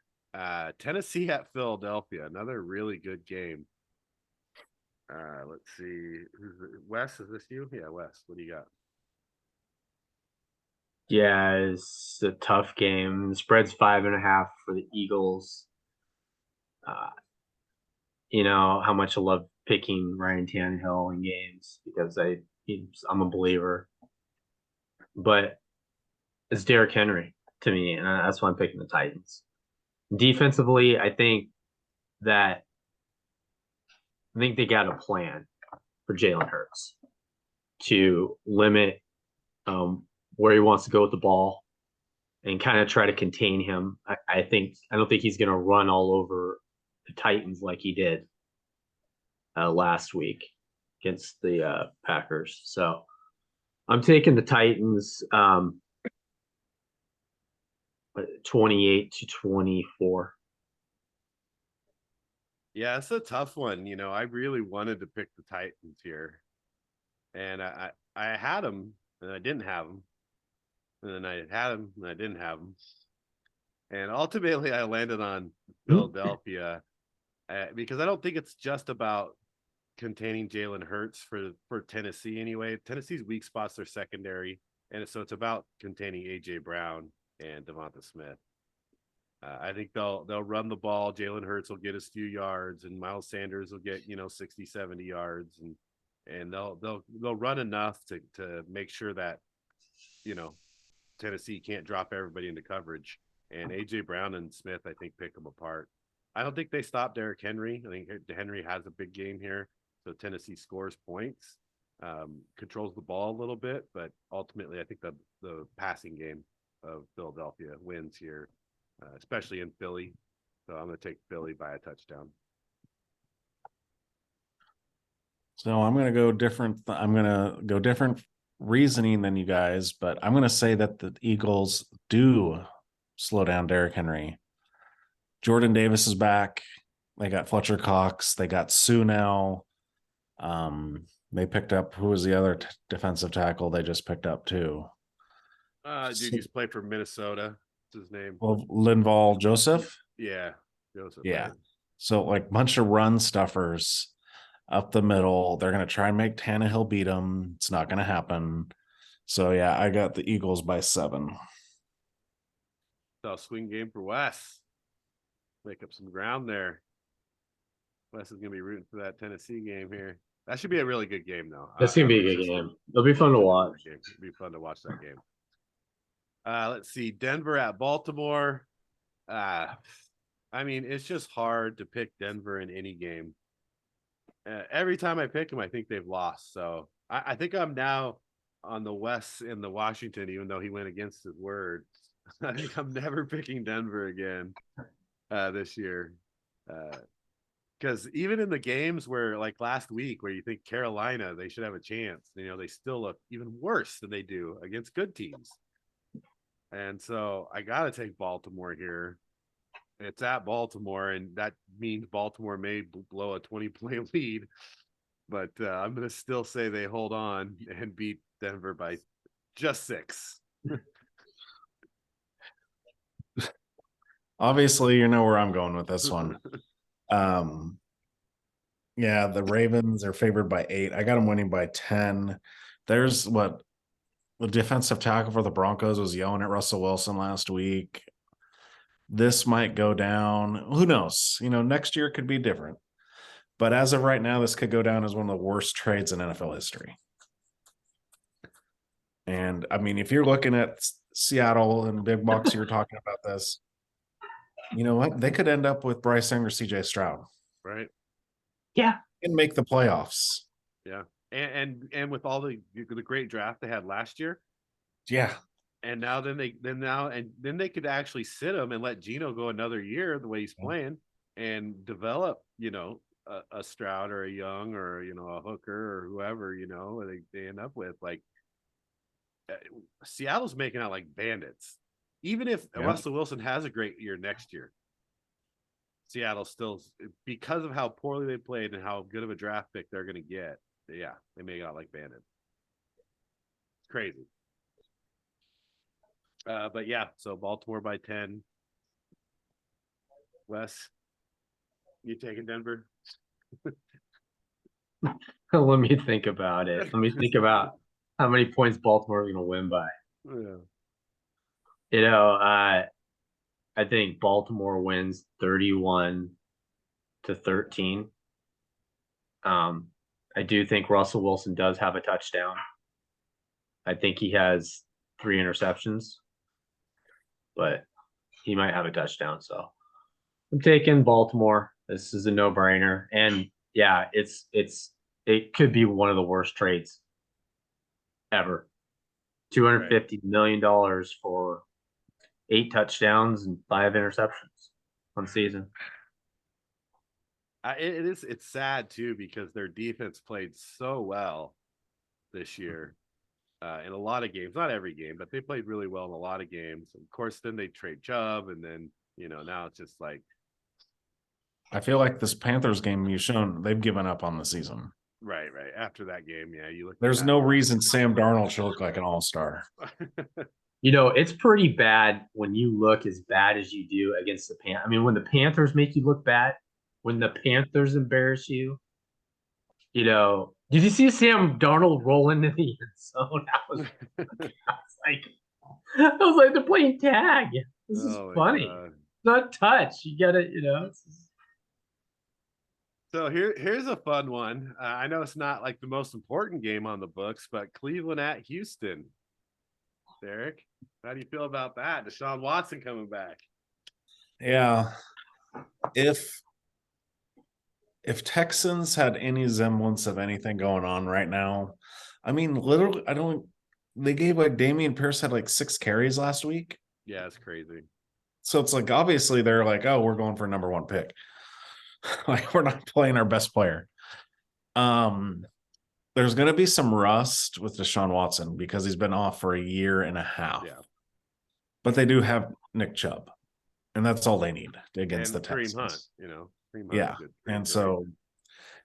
Tennessee at Philadelphia, another really good game. Let's see. Wes, is this you? Yeah, Wes. What do you got? Yeah, it's a tough game. The spread's 5.5 for the Eagles. You know how much I love picking Ryan Tannehill in games because I'm a believer. But it's Derrick Henry to me, and that's why I'm picking the Titans. Defensively, I think they got a plan for Jalen Hurts to limit where he wants to go with the ball and kind of try to contain him. I don't think he's going to run all over the Titans like he did last week against the Packers. So I'm taking the Titans 28-24. Yeah, it's a tough one. You know, I really wanted to pick the Titans here, and I had them, and I didn't have them, and then I had them, and I didn't have them, and ultimately I landed on Philadelphia because I don't think it's just about containing Jalen Hurts for Tennessee anyway. Tennessee's weak spots are secondary, and so it's about containing AJ Brown and Devonta Smith. I think they'll run the ball. Jalen Hurts will get us few yards, and Miles Sanders will get 60, 70 yards, and they'll run enough to make sure that Tennessee can't drop everybody into coverage. And AJ Brown and Smith, I think, pick them apart. I don't think they stop Derrick Henry. I think Henry has a big game here, so Tennessee scores points, controls the ball a little bit, but ultimately, I think the passing game of Philadelphia wins here. Especially in Philly. So I'm going to take Philly by a touchdown. So I'm going to go different. I'm going to go different reasoning than you guys, but I'm going to say that the Eagles do slow down Derrick Henry. Jordan Davis is back. They got Fletcher Cox. They got Sue now. They picked up, who was the other defensive tackle they just picked up too? Dude used to play for Minnesota. His name? Well, Linval Joseph. Yeah, Joseph. Yeah. Right. So like bunch of run stuffers up the middle. They're gonna try and make Tannehill beat them. It's not gonna happen. So yeah, I got the Eagles by 7. So swing game for Wes. Make up some ground there. Wes is gonna be rooting for that Tennessee game here. That should be a really good game, though. That's gonna be a good game. It'll be fun to watch. It'll be fun to watch that game. Let's see, Denver at Baltimore. I mean, it's just hard to pick Denver in any game. Every time I pick them, I think they've lost. So I think I'm now on the Wes in the Washington, even though he went against his word. I think I'm never picking Denver again this year. Because even in the games where, like last week, where you think Carolina, they should have a chance, they still look even worse than they do against good teams. And so I got to take Baltimore here. It's at Baltimore, and that means Baltimore may blow a 20-point lead. But I'm going to still say they hold on and beat Denver by just 6. Obviously, you know where I'm going with this one. Yeah, the Ravens are favored by 8. I got them winning by 10. There's what the defensive tackle for the Broncos was yelling at Russell Wilson last week. This might go down. Who knows? Next year could be different. But as of right now, this could go down as one of the worst trades in NFL history. And I mean, if you're looking at Seattle and big box, you're talking about this. You know what? They could end up with Bryce Young or CJ Stroud. Right. Yeah. And make the playoffs. Yeah. And with all the great draft they had last year. Yeah. And now then they could actually sit him and let Geno go another year the way he's playing and develop, a Stroud or a Young or, a Hooker or whoever, they end up with. Like Seattle's making out like bandits. Even if Russell Wilson has a great year next year, Seattle still, because of how poorly they played and how good of a draft pick they're going to get, they make out like bandits. It's crazy. But yeah, so Baltimore by 10. Wes, you taking Denver? Let me think about it. Let me think about how many points Baltimore is going to win by. Yeah. You know, I think Baltimore wins 31-13. I do think Russell Wilson does have a touchdown. I think he has 3 interceptions, but he might have a touchdown. So I'm taking Baltimore. This is a no-brainer. And yeah, it could be one of the worst trades ever. $250 million for 8 touchdowns and 5 interceptions one season. It's sad too because their defense played so well this year in a lot of games. Not every game, but they played really well in a lot of games. Of course, then they trade Chubb, and then now it's just like I feel like this Panthers game you've shown they've given up on the season. right after that game. Yeah, you look. There's no reason Sam Darnold should look like an all-star. It's pretty bad when you look as bad as you do against the Panthers. I mean, when the Panthers make you look bad, when the Panthers embarrass you, did you see Sam Darnold roll into the end zone? I was like, they're playing tag. This is funny. God. It's not touch. You get it, So here's a fun one. I know it's not like the most important game on the books, but Cleveland at Houston. Derek, how do you feel about that? Deshaun Watson coming back. Yeah. If Texans had any semblance of anything going on right now, I mean, literally, they gave Damian Pierce had 6 carries last week. Yeah, it's crazy. So it's obviously they're oh, we're going for number 1 pick. We're not playing our best player. There's going to be some rust with Deshaun Watson because he's been off for a year and a half. Yeah. But they do have Nick Chubb, and that's all they need against the Texans. Kareem Hunt, Kareem yeah. And so,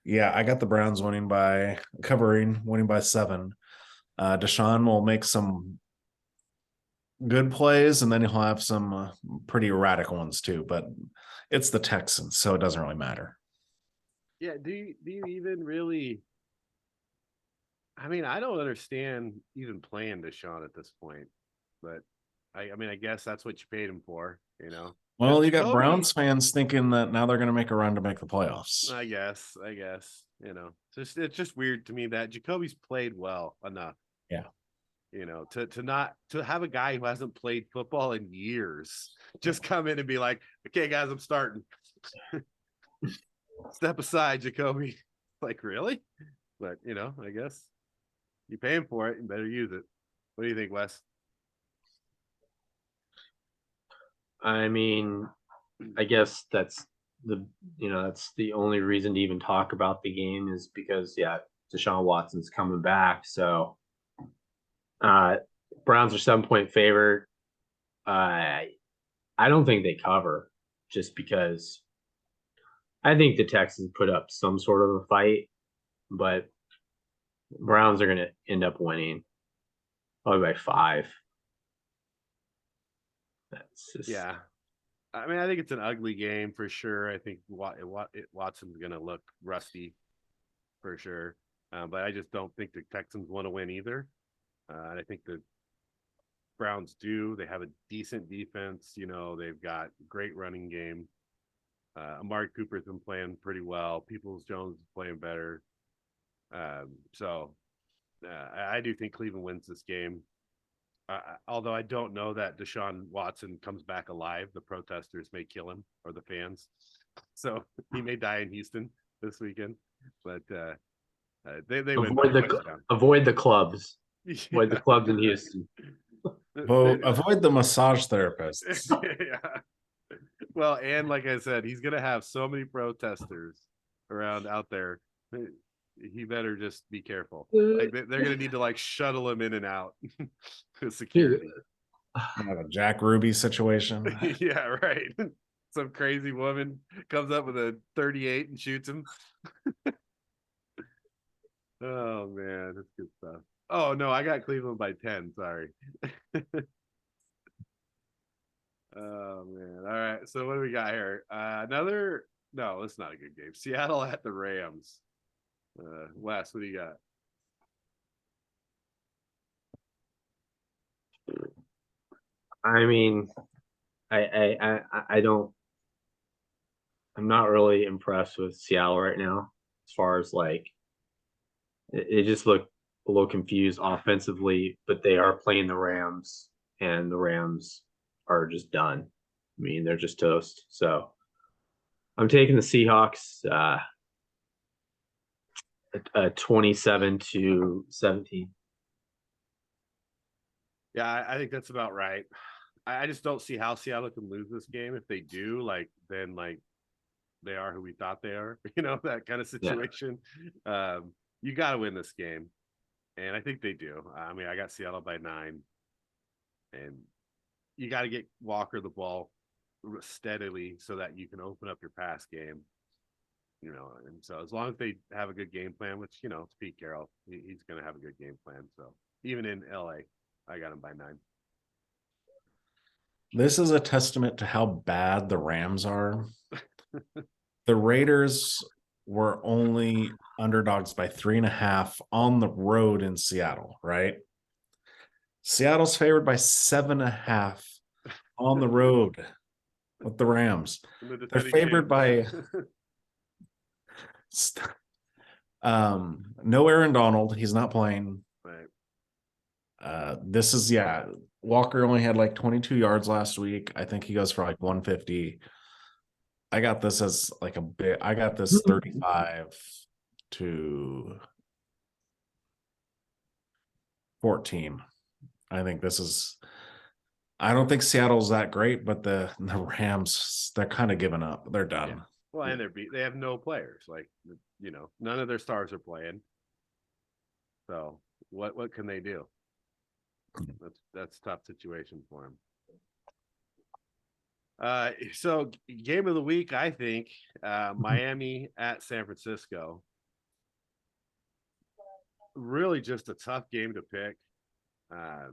yeah, I got the Browns winning by 7. Deshaun will make some good plays, and then he'll have some pretty erratic ones too. But it's the Texans, so it doesn't really matter. Yeah. Do you even really? I mean, I don't understand even playing Deshaun at this point, but I mean, I guess that's what you paid him for, Well, you got Browns fans thinking that now they're going to make a run to make the playoffs. I guess, it's just weird to me that Jacoby's played well enough. Yeah. To have a guy who hasn't played football in years just come in and be like, okay, guys, I'm starting. Step aside, Jacoby. Like, really? But, I guess you pay him for it, you better use it. What do you think, Wes? I mean, I guess that's the only reason to even talk about the game is because, Deshaun Watson's coming back. So, Browns are 7-point favorite. I don't think they cover just because I think the Texans put up some sort of a fight, but Browns are going to end up winning probably by 5. That's just... Yeah. I mean, I think it's an ugly game for sure. I think Watson's going to look rusty for sure. But I just don't think the Texans want to win either. And I think the Browns do. They have a decent defense. They've got great running game. Amari Cooper's been playing pretty well. Peoples-Jones is playing better. So I do think Cleveland wins this game. Although I don't know that Deshaun Watson comes back alive. The protesters may kill him, or the fans. So he may die in Houston this weekend. But they win by a touchdown. Avoid the clubs. Avoid the clubs in Houston. Avoid the massage therapists. Yeah. Well, and like I said, he's going to have so many protesters around out there. He better just be careful. They're going to need to shuttle him in and out with security. Like a Jack Ruby situation. Yeah, right. Some crazy woman comes up with a 38 and shoots him. Oh man, that's good stuff. Oh no, I got Cleveland by 10. Sorry. Oh man. All right. So what do we got here? No, it's not a good game. Seattle at the Rams. Wes, what do you got? I mean, I don't. I'm not really impressed with Seattle right now, as far as like it just looked a little confused offensively, but they are playing the Rams, and the Rams are just done. I mean, they're just toast. So I'm taking the Seahawks 27-17. Yeah, I think that's about right. I just don't see how Seattle can lose this game. If they do, then they are who we thought they are, that kind of situation. You got to win this game. And I think they do. I mean, I got Seattle by 9. And you got to get Walker the ball steadily so that you can open up your pass game. And so as long as they have a good game plan, which, it's Pete Carroll, he's going to have a good game plan. So even in LA, I got him by 9. This is a testament to how bad the Rams are. The Raiders were only underdogs by 3.5 on the road in Seattle, right? Seattle's favored by 7.5 on the road with the Rams. They're favored by no Aaron Donald. He's not playing. Right. Walker only had like 22 yards last week. I think he goes for like 150. I got this as like a bit. I got this 35-14. I think this is. I don't think Seattle's that great, but the Rams, they're kind of giving up. They're done. Yeah. Well, and they have no players. None of their stars are playing. So what can they do? That's a tough situation for them. So game of the week, I think, Miami at San Francisco. Really just a tough game to pick. I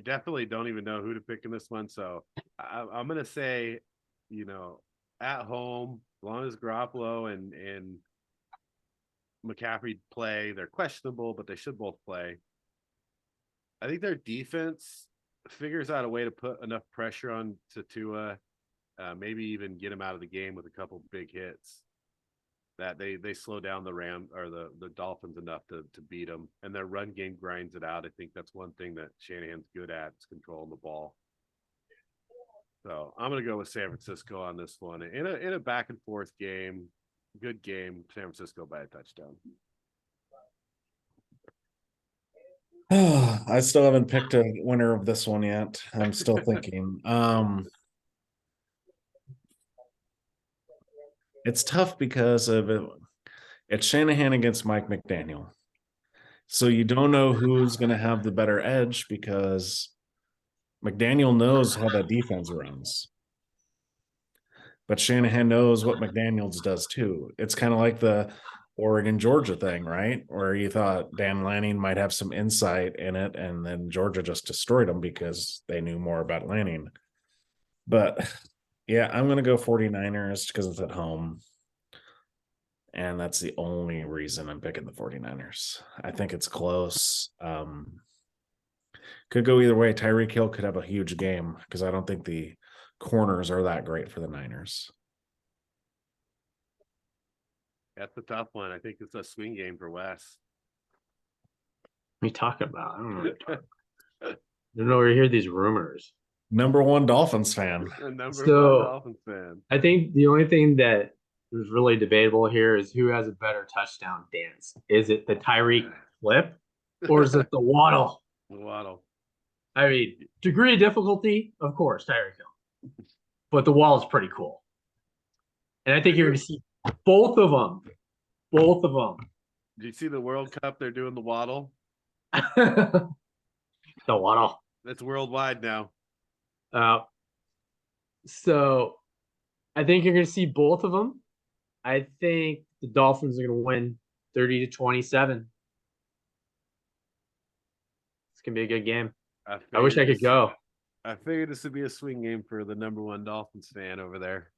definitely don't even know who to pick in this one. So I'm going to say, at home, as long as Garoppolo and McCaffrey play, they're questionable, but they should both play. I think their defense figures out a way to put enough pressure on to Tua, maybe even get him out of the game with a couple big hits. That they slow down the Rams or the Dolphins enough to beat them, and their run game grinds it out. I think that's one thing that Shanahan's good at is controlling the ball. So I'm going to go with San Francisco on this one in a back and forth game. Good game. San Francisco by a touchdown. I still haven't picked a winner of this one yet. I'm still thinking. It's tough because of it. It's Shanahan against Mike McDaniel. So you don't know who's going to have the better edge because McDaniel knows how the defense runs. But Shanahan knows what McDaniels does too. It's kind of like the Oregon Georgia thing, right? Where you thought Dan Lanning might have some insight in it, and then Georgia just destroyed them because they knew more about Lanning. But yeah, I'm going to go 49ers because it's at home. And that's the only reason I'm picking the 49ers. I think it's close. Could go either way. Tyreek Hill could have a huge game because I don't think the corners are that great for the Niners. That's a tough one. I think it's a swing game for Wes. What are you talking about? I don't know what you're talking about. I don't know where you hear these rumors. Number one Dolphins fan. Number one Dolphins fan. I think the only thing that is really debatable here is who has a better touchdown dance. Is it the Tyreek flip or is it the Waddle? The Waddle. I mean, degree of difficulty, of course, Tyreek Hill. But the Waddle is pretty cool. And I think you're going to see both of them. Both of them. Did you see the World Cup? They're doing the Waddle. The Waddle. That's worldwide now. So I think you're going to see both of them. I think the Dolphins are going to win 30-27. gonna be a good game. I figured wish I could go. I figured this would be a swing game for the #1 Dolphins fan over there.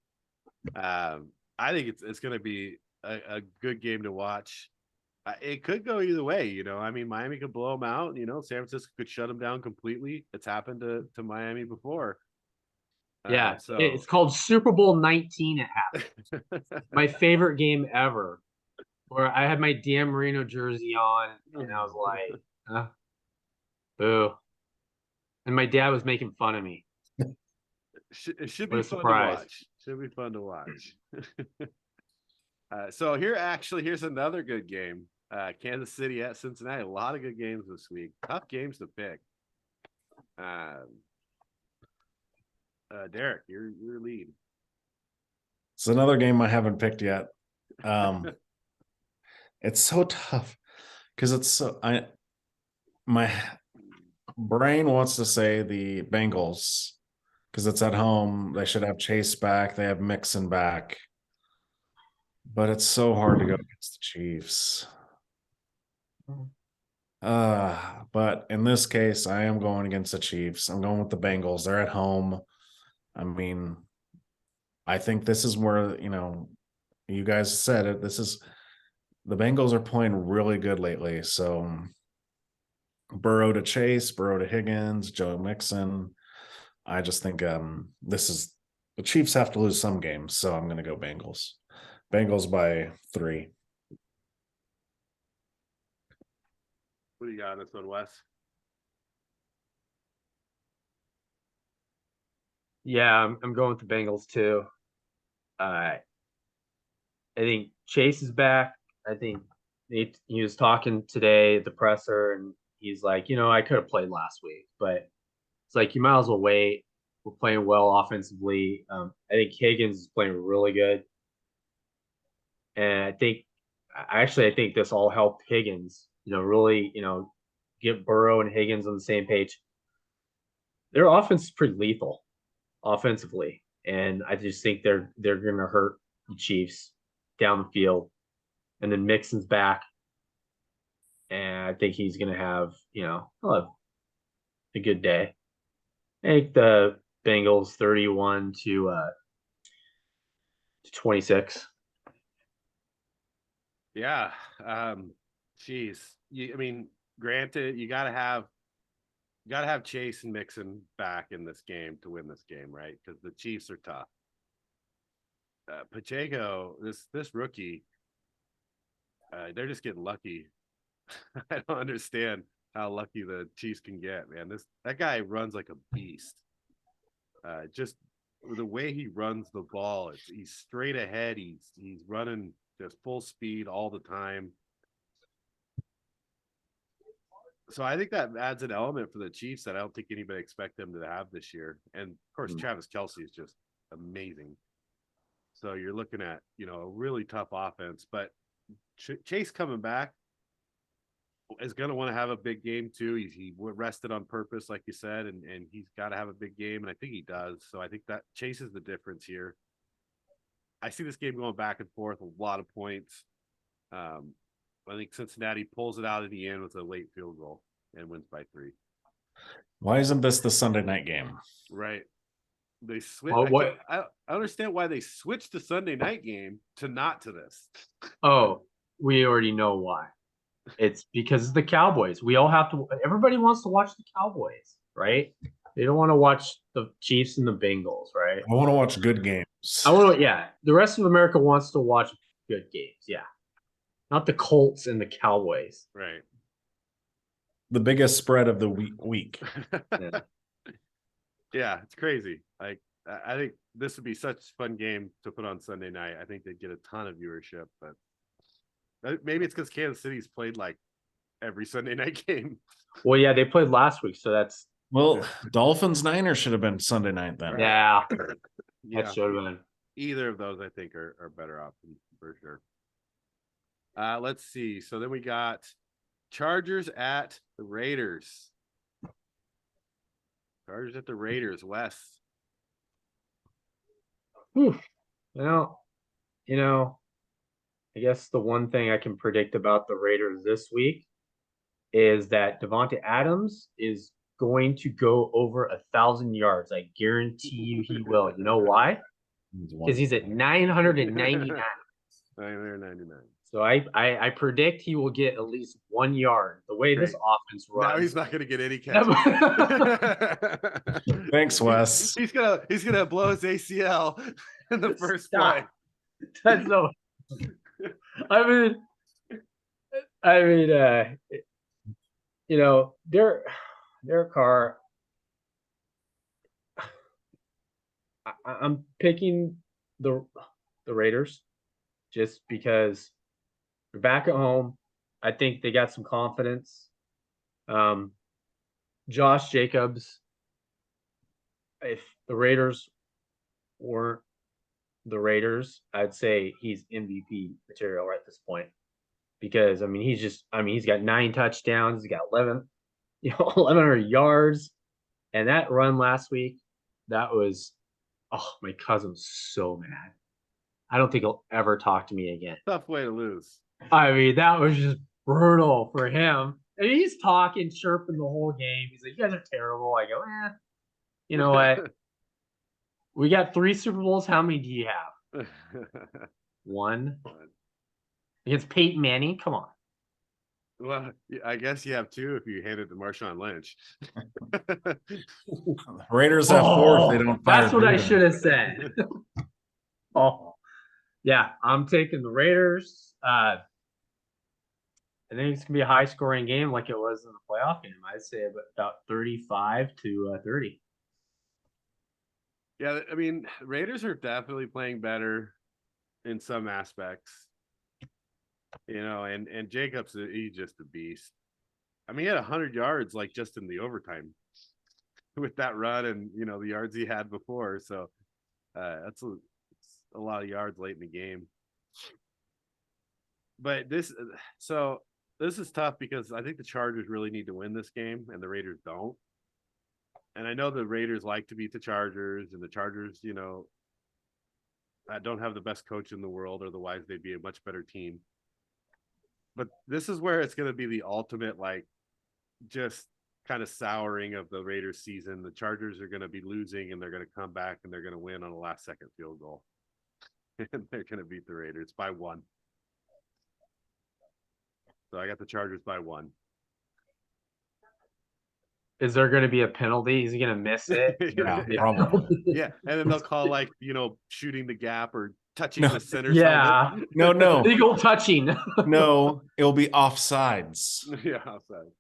I think it's going to be a good game to watch. It could go either way, you know. I mean, Miami could blow them out. You know, San Francisco could shut them down completely. It's happened to Miami before. Yeah, so it's called Super Bowl 19. It happened. My favorite game ever, where I had my Dan Marino jersey on, and I was like, boo. And my dad was making fun of me. It should What be a fun surprise. to watch. Should be fun to watch. So here's another good game. Kansas City at Cincinnati. A lot of good games this week. Tough games to pick. Derek, your lead. It's another game I haven't picked yet. It's so tough because my brain wants to say the Bengals because it's at home. They should have Chase back. They have Mixon back. But it's so hard to go against the Chiefs. But in this case, I am going against the Chiefs. I'm going with the Bengals. They're at home. I mean, I think this is where, you guys said it. The Bengals are playing really good lately. So Burrow to Chase, Burrow to Higgins, Joe Mixon. I just think the Chiefs have to lose some games. So I'm going to go Bengals. Bengals by 3. What do you got on this one, Wes? Yeah, I'm going with the Bengals too. I think Chase is back. I think he was talking today at the presser, and he's like, I could have played last week, but it's like you might as well wait. We're playing well offensively. I think Higgins is playing really good, and I think this all helped Higgins. Really, get Burrow and Higgins on the same page. Their offense is pretty lethal offensively, and I just think they're going to hurt the Chiefs down the field. And then Mixon's back, and I think he's going to have he'll have a good day. I think the Bengals 31 to 26. Yeah. Geez. Granted, you gotta have Chase and Mixon back in this game to win this game, right? Because the Chiefs are tough. Pacheco, this rookie, they're just getting lucky. I don't understand how lucky the Chiefs can get, man. That guy runs like a beast. Just the way he runs the ball, he's straight ahead. He's running just full speed all the time. So I think that adds an element for the Chiefs that I don't think anybody expect them to have this year. And of course, Travis Kelce is just amazing. So you're looking at, a really tough offense, but Chase coming back is going to want to have a big game too. He rested on purpose, like you said, and he's got to have a big game. And I think he does. So I think that Chase is the difference here. I see this game going back and forth, a lot of points. I think Cincinnati pulls it out at the end with a late field goal and wins by 3. Why isn't this the Sunday night game? Right. They switch. I understand why they switched the Sunday night game to this. Oh, we already know why. It's because it's the Cowboys. Everybody wants to watch the Cowboys, right? They don't want to watch the Chiefs and the Bengals, right? I want to watch good games. The rest of America wants to watch good games, yeah. Not the Colts and the Cowboys. Right. The biggest spread of the week. Yeah, it's crazy. Like, I think this would be such a fun game to put on Sunday night. I think they'd get a ton of viewership, but maybe it's because Kansas City's played like every Sunday night game. Well, yeah, they played last week, so that's Dolphins Niners should have been Sunday night then. Yeah, yeah. That should have been. Either of those, I think, are better options for sure. Let's see. So then we got Chargers at the Raiders. Chargers at the Raiders, Wes. Well, I guess the one thing I can predict about the Raiders this week is that Devonta Adams is going to go over 1,000 yards. I guarantee you he will. You know why? Because he's at 999. 999. So I predict he will get at least 1 yard. The way this offense runs. Now he's not going to get any catches. Thanks, Wes. He's gonna blow his ACL in the first play. That's no. I mean, you know, their car. I'm picking the Raiders just because they're back at home. I think they got some confidence. Josh Jacobs, if the Raiders weren't the Raiders, I'd say he's MVP material right at this point. Because he's got 9 touchdowns, he's got 1,100 yards. And that run last week, that was my cousin's so mad. I don't think he'll ever talk to me again. Tough way to lose. I mean, that was just brutal for him. And he's talking, chirping the whole game. He's like, "You guys are terrible." I go, you know what? We got 3 Super Bowls. How many do you have? 1. Against Peyton Manning? Come on. Well, I guess you have 2 if you hand it to Marshawn Lynch. Raiders have 4 if they don't fire. That's what I should have said. Yeah, I'm taking the Raiders. I think it's going to be a high-scoring game like it was in the playoff game. I'd say about 35-30. Yeah, I mean, Raiders are definitely playing better in some aspects. You know, and Jacobs, he's just a beast. I mean, he had 100 yards like just in the overtime with that run and, you know, the yards he had before. So that's a lot of yards late in the game. But this is tough because I think the Chargers really need to win this game and the Raiders don't. And I know the Raiders like to beat the Chargers, and the Chargers, you know, don't have the best coach in the world, otherwise they'd be a much better team. But this is where it's going to be the ultimate, like, just kind of souring of the Raiders season. The Chargers are going to be losing, and they're going to come back, and they're going to win on a last-second field goal. And they're going to beat the Raiders by 1. So I got the Chargers by 1. Is there going to be a penalty? Is he going to miss it? Yeah, probably. Yeah, and then they'll call, like, you know, shooting the gap or touching the center. Yeah. No. Legal touching. No, it'll be offsides. Yeah, offside.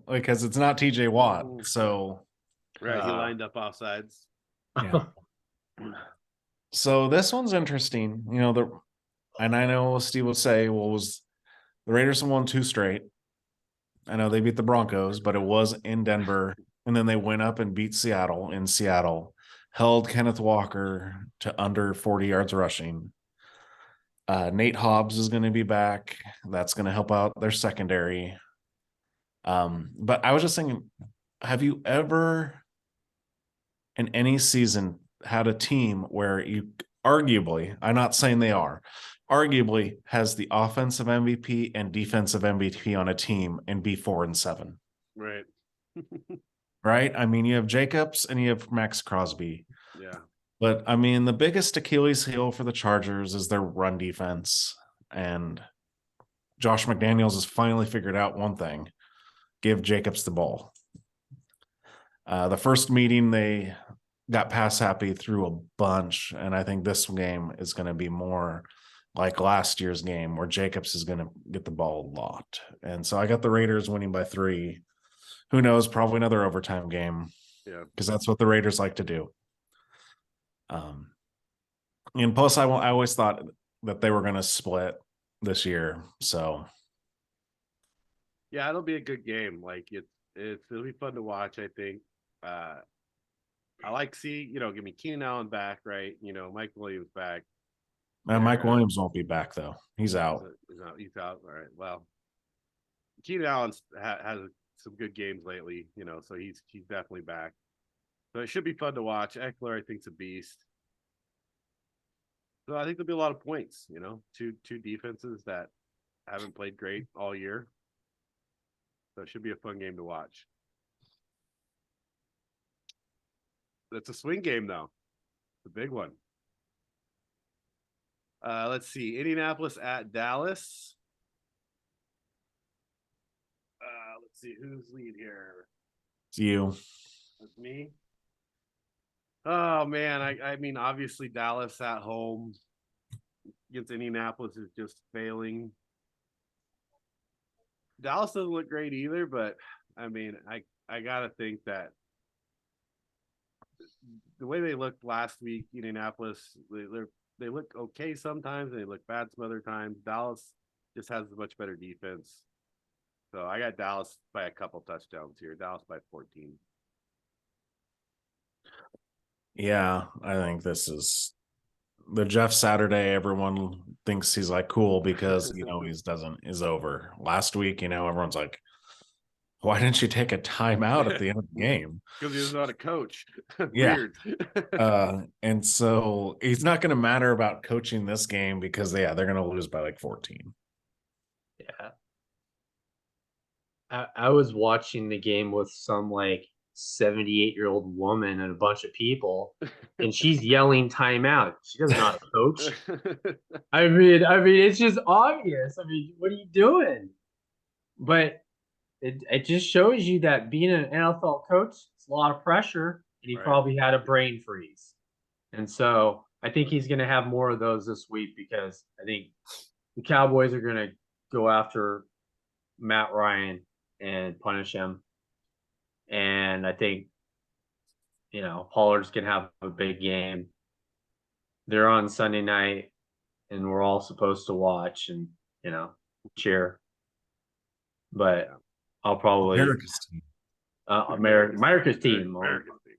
Because it's not TJ Watt. So right, he lined up offsides. Yeah. So this one's interesting. You know, and I know Steve will say, well, was the Raiders won 2 straight. I know they beat the Broncos, but it was in Denver. And then they went up and beat Seattle in Seattle, held Kenneth Walker to under 40 yards rushing. Nate Hobbs is going to be back. That's going to help out their secondary. But I was just thinking, have you ever in any season had a team where you arguably, I'm not saying they are, arguably has the offensive MVP and defensive MVP on a team and be 4-7? Right. Right? I mean, you have Jacobs and you have Max Crosby. Yeah. But I mean, the biggest Achilles heel for the Chargers is their run defense. And Josh McDaniels has finally figured out one thing: give Jacobs the ball. The first meeting, they got pass happy through a bunch. And I think this game is going to be more like last year's game where Jacobs is going to get the ball a lot. And so I got the Raiders winning by 3. Who knows? Probably another overtime game. Yeah. Because that's what the Raiders like to do. And plus, I always thought that they were going to split this year. So, yeah, it'll be a good game. Like it'll be fun to watch. I think. I like give me Keenan Allen back, right? You know, Mike Williams back. Mike Williams won't be back though. He's out. He's out. All right. Well, Keenan Allen has some good games lately. You know, so he's definitely back. So it should be fun to watch. Eckler, I think, is a beast. So I think there'll be a lot of points. You know, two defenses that haven't played great all year. So it should be a fun game to watch. That's a swing game, though. The big one. Let's see. Indianapolis at Dallas. Let's see who's lead here. It's you. That's me. Oh man, I mean, obviously Dallas at home against Indianapolis is just failing. Dallas doesn't look great either, but I mean, I gotta think that the way they looked last week, Indianapolis, they look okay sometimes, and they look bad some other times. Dallas just has a much better defense. So I got Dallas by a couple touchdowns here. Dallas by 14. Yeah, I think this is the Jeff Saturday. Everyone thinks he's like cool because is over. Last week, everyone's like, why didn't you take a timeout at the end of the game? Because he's not a coach. Yeah. Weird. And so he's not going to matter about coaching this game because they're going to lose by like 14. Yeah. I was watching the game with some like 78-year-old woman and a bunch of people, and she's yelling timeout. She doesn't know how to coach. I mean, it's just obvious. I mean, what are you doing? But it just shows you that being an NFL coach, it's a lot of pressure, and he probably had a brain freeze. And so I think he's going to have more of those this week because I think the Cowboys are going to go after Matt Ryan and punish him. And I think, Pollard's going to have a big game. They're on Sunday night, and we're all supposed to watch and, cheer. But I'll probably America's team. America's team. America's team.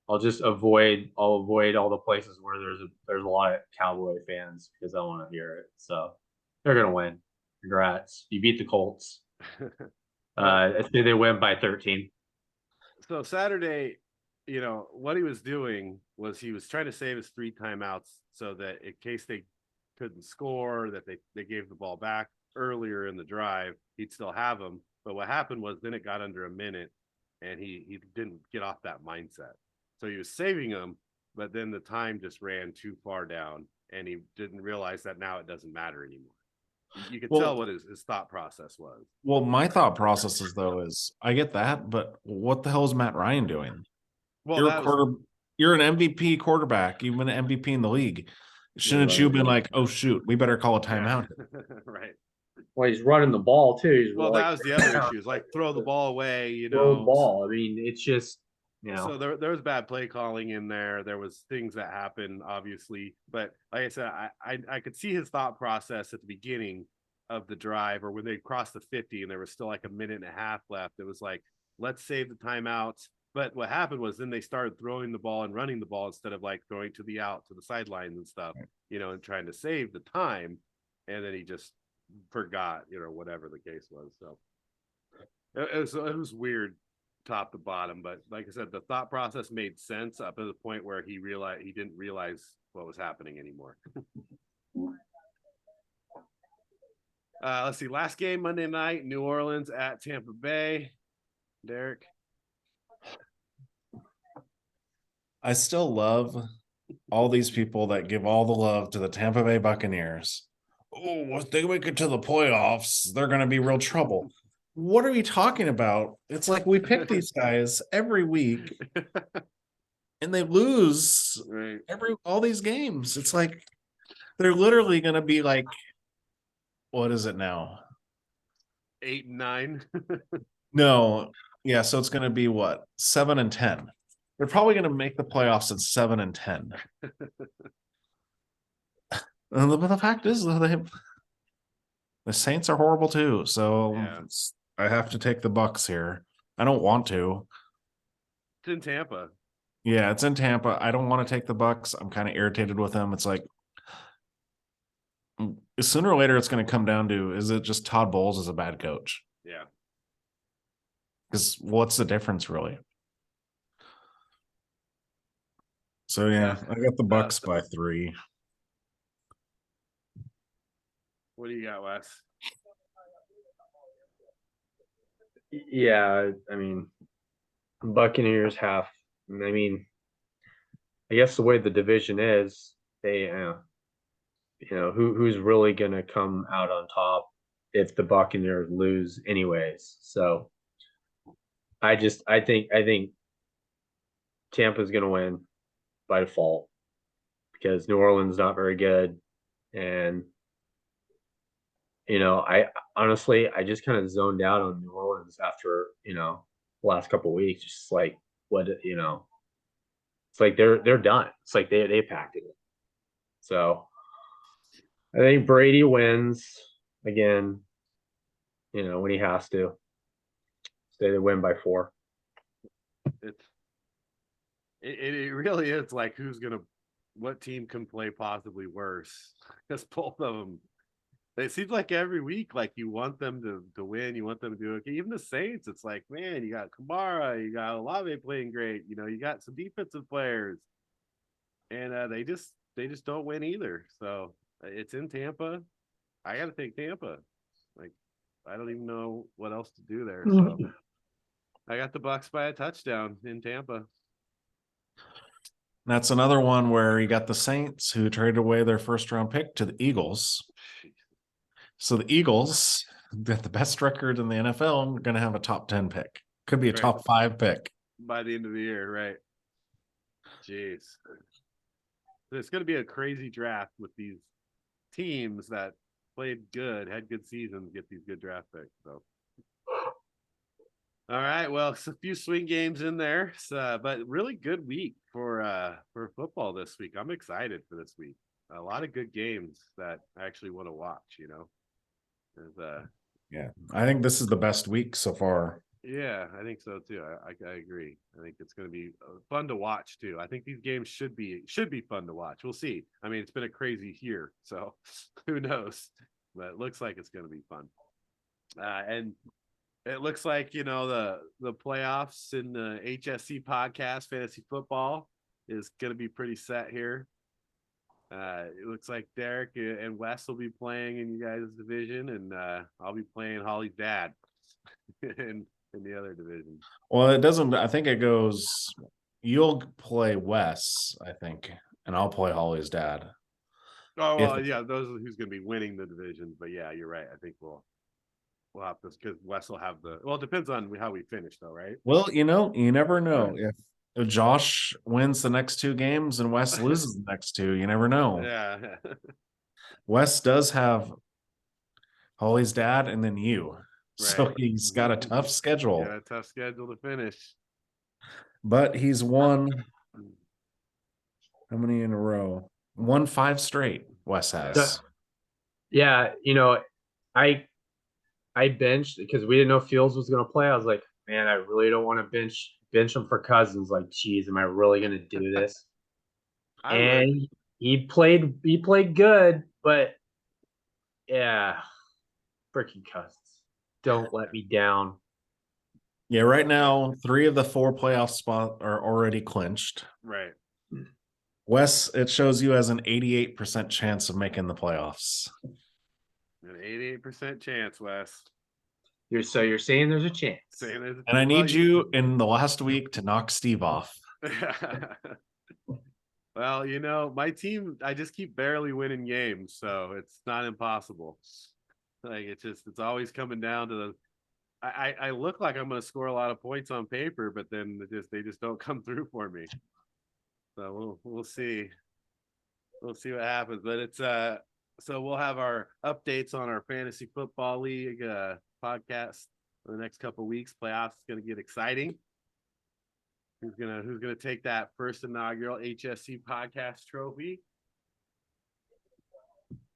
I'll just avoid all the places where there's a lot of Cowboy fans because I want to hear it. So they're gonna win. Congrats. You beat the Colts. I say they win by 13. So Saturday, what he was doing was he was trying to save his 3 timeouts so that in case they couldn't score, that they gave the ball back earlier in the drive, he'd still have them. But what happened was then it got under a minute and he didn't get off that mindset. So he was saving them, but then the time just ran too far down and he didn't realize that now it doesn't matter anymore. You could tell what his thought process was. Well, my thought process is I get that, but what the hell is Matt Ryan doing? Well, you're an MVP quarterback. You've been an MVP in the league. Shouldn't you been like, oh shoot, we better call a timeout? Yeah. Right. Well, he's running the ball too. That was the other issue. Is like throw the ball away. Throw the ball. I mean, it's just So there was bad play calling in there. There was things that happened, obviously, but like I said, I could see his thought process at the beginning of the drive, or when they crossed the 50 and there was still like a minute and a half left. It was like, let's save the timeouts. But what happened was then they started throwing the ball and running the ball instead of like throwing to the sidelines and stuff, and trying to save the time. And then he just forgot, whatever the case was. So it was weird top to bottom, but like I said, the thought process made sense up to the point where he didn't realize what was happening anymore. Let's see, last game Monday night, New Orleans at Tampa Bay. Derek. I still love all these people that give all the love to the Tampa Bay Buccaneers. Oh, if they make it to the playoffs, they're going to be real trouble. What are we talking about? It's like we pick these guys every week and they lose all these games. It's like they're literally going to be like, what is it now? 8-9. No. Yeah. So it's going to be what? 7-10. They're probably going to make the playoffs at 7-10. But the fact is, the Saints are horrible too. So I have to take the Bucks here. I don't want to. It's in Tampa. Yeah, it's in Tampa. I don't want to take the Bucks. I'm kind of irritated with them. It's like sooner or later it's going to come down to, is it just Todd Bowles is a bad coach? Yeah. Because what's the difference really? So yeah, I got the Bucks by 3. What do you got, Wes? Yeah, I mean, Buccaneers have. I mean, I guess the way the division is, they, who's really gonna come out on top if the Buccaneers lose, anyways. So I think Tampa's gonna win by default because New Orleans not very good, and I honestly I just kind of zoned out on New Orleans after the last couple of weeks. Just like what it's like they're done. It's like they packed it. So I think Brady wins again. When he has to. Say they win by 4. It's it really is like what team can play possibly worse? Because both of them. It seems like every week, like you want them to win, you want them to do okay. Even the Saints, it's like, man, you got Kamara, you got Olave playing great, you got some defensive players, and they just don't win either. So it's in Tampa. I got to take Tampa. Like I don't even know what else to do there. So I got the Bucks by a touchdown in Tampa. That's another one where you got the Saints who traded away their first round pick to the Eagles. So the Eagles got the best record in the NFL. Are going to have a top 10 pick. Could be a top 5 pick by the end of the year, right? Jeez, it's going to be a crazy draft with these teams that played good, had good seasons, get these good draft picks. So, all right, well, it's a few swing games in there, but really good week for football this week. I'm excited for this week. A lot of good games that I actually want to watch. Yeah, I think this is the best week so far. Yeah, I think so too. I agree. I think it's going to be fun to watch too. I think these games should be fun to watch. We'll see. I mean, it's been a crazy year, so who knows? But it looks like it's going to be fun. And it looks like the playoffs in the HSC Podcast fantasy football is going to be pretty set here. It looks like Derek and Wes will be playing in you guys' division, and I'll be playing Holly's dad in the other division. Well, it doesn't. I think it goes. You'll play Wes, I think, and I'll play Holly's dad. Oh well, yeah, those are who's going to be winning the division. But yeah, you're right. I think we'll have this because Wes will have the. Well, it depends on how we finish, though, right? Well, you never know if Josh wins the next 2 games and Wes loses the next 2. You never know. Yeah. Wes does have Holly's dad and then you. Right. So he's got a tough schedule. Yeah, a tough schedule to finish. But he's won how many in a row? Won 5 straight, Wes has. Yeah, I benched because we didn't know Fields was going to play. I was like, man, I really don't want to bench him for Cousins. Like, geez, am I really going to do this? And he played good, but yeah, freaking Cousins. Don't let me down. Yeah, right now, 3 of the 4 playoff spots are already clinched. Right. Wes, it shows you as an 88% chance of making the playoffs. An 88% chance, Wes. You're saying there's a chance. And I need you in the last week to knock Steve off. Well, my team, I just keep barely winning games, so it's not impossible. Like it's always coming down to I look like I'm going to score a lot of points on paper, but then they just don't come through for me. So we'll see. We'll see what happens. But it's so we'll have our updates on our fantasy football league podcast for the next couple of weeks. Playoffs is going to get exciting. Who's gonna take that first inaugural HSC Podcast trophy?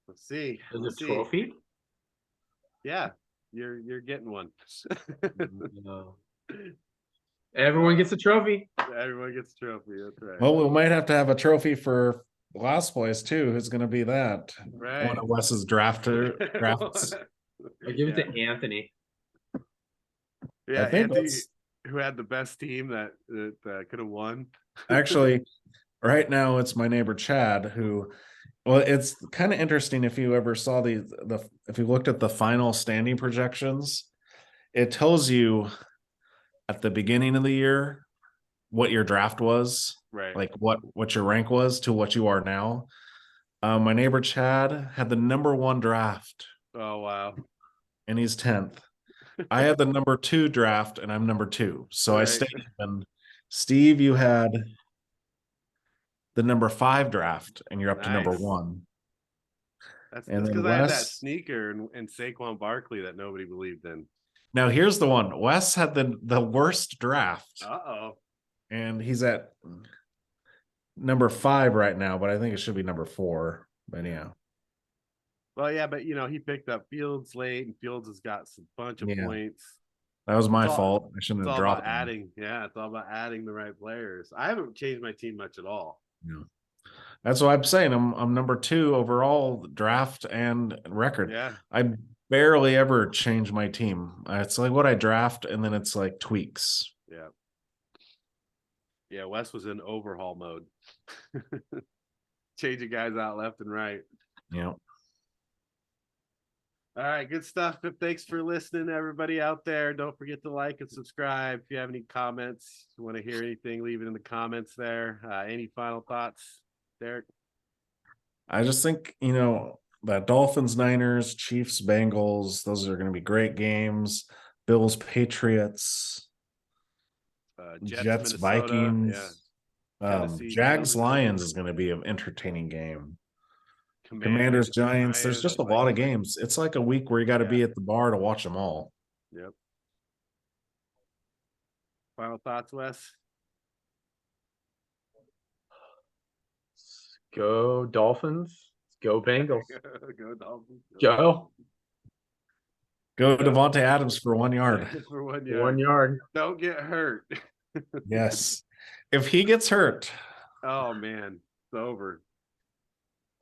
Let's see. Is it a trophy? Yeah, you're getting one. No. Everyone gets a trophy. Everyone gets a trophy. That's right. Well, we might have to have a trophy for last place too. Who's going to be that? Right. One of Wes's drafts. I give it to Anthony. Yeah, Anthony, who had the best team that could have won. Actually, right now it's my neighbor Chad who. Well, it's kind of interesting if you ever saw if you looked at the final standing projections. it tells you at the beginning of the year what your draft was, Right. like what your rank was to what you are now. My neighbor Chad had the number 1 draft, Oh wow. and he's 10th. I had the number 2 draft, and I'm number 2. So I Right. stayed even. Steve, you had the number 5 draft, and you're up to number Nice. 1. That's And then because I had that Wes. sneaker and Saquon Barkley that nobody believed in. Now here's the one. Wes had the worst draft, Uh-oh. and he's at number 5 right now, but I think it should be number 4. But yeah. Well, yeah, but he picked up Fields late, and Fields has got a bunch of Yeah. points. That was my It's all- fault. I shouldn't It's have all about dropped him. adding. Yeah, it's all about adding the right players. I haven't changed my team much at all. Yeah. That's what I'm saying. I'm number 2 overall draft and record. Yeah. I barely ever change my team. It's like what I draft, and then it's like tweaks. Yeah. Yeah, Wes was in overhaul mode. Changing guys out left and right. Yeah. All right, good stuff. Thanks for listening, everybody out there. Don't forget to like and subscribe. If you have any comments, you want to hear anything, leave it in the comments there. Any final thoughts, Derek? I just think, that Dolphins, Niners, Chiefs, Bengals, those are going to be great games. Bills, Patriots, Jets, Minnesota, Vikings. Tennessee, Jags, Bills, Lions is going to be an entertaining game. Commanders, Commanders, Giants. There's just a lot of Vikings. games. It's like a week where you got to be at the bar to watch them all. Yep. Final thoughts, Wes? Go Dolphins. Go Bengals. Go Dolphins. Joe. Go Devontae Adams for 1 yard. For 1 yard. 1 yard. Don't get hurt. Yes. If he gets hurt, Oh man, it's over.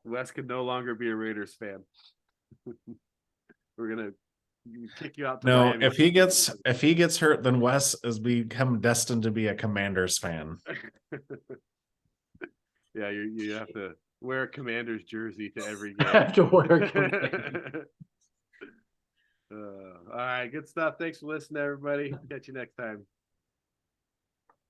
Wes could no longer be a Raiders fan. We're gonna kick you out. To no, Miami. if he gets hurt, then Wes has become destined to be a Commanders fan. Yeah, you have to wear a Commanders jersey to every I game. have to wear a Commanders. All right, good stuff. Thanks for listening, everybody. Catch you next time.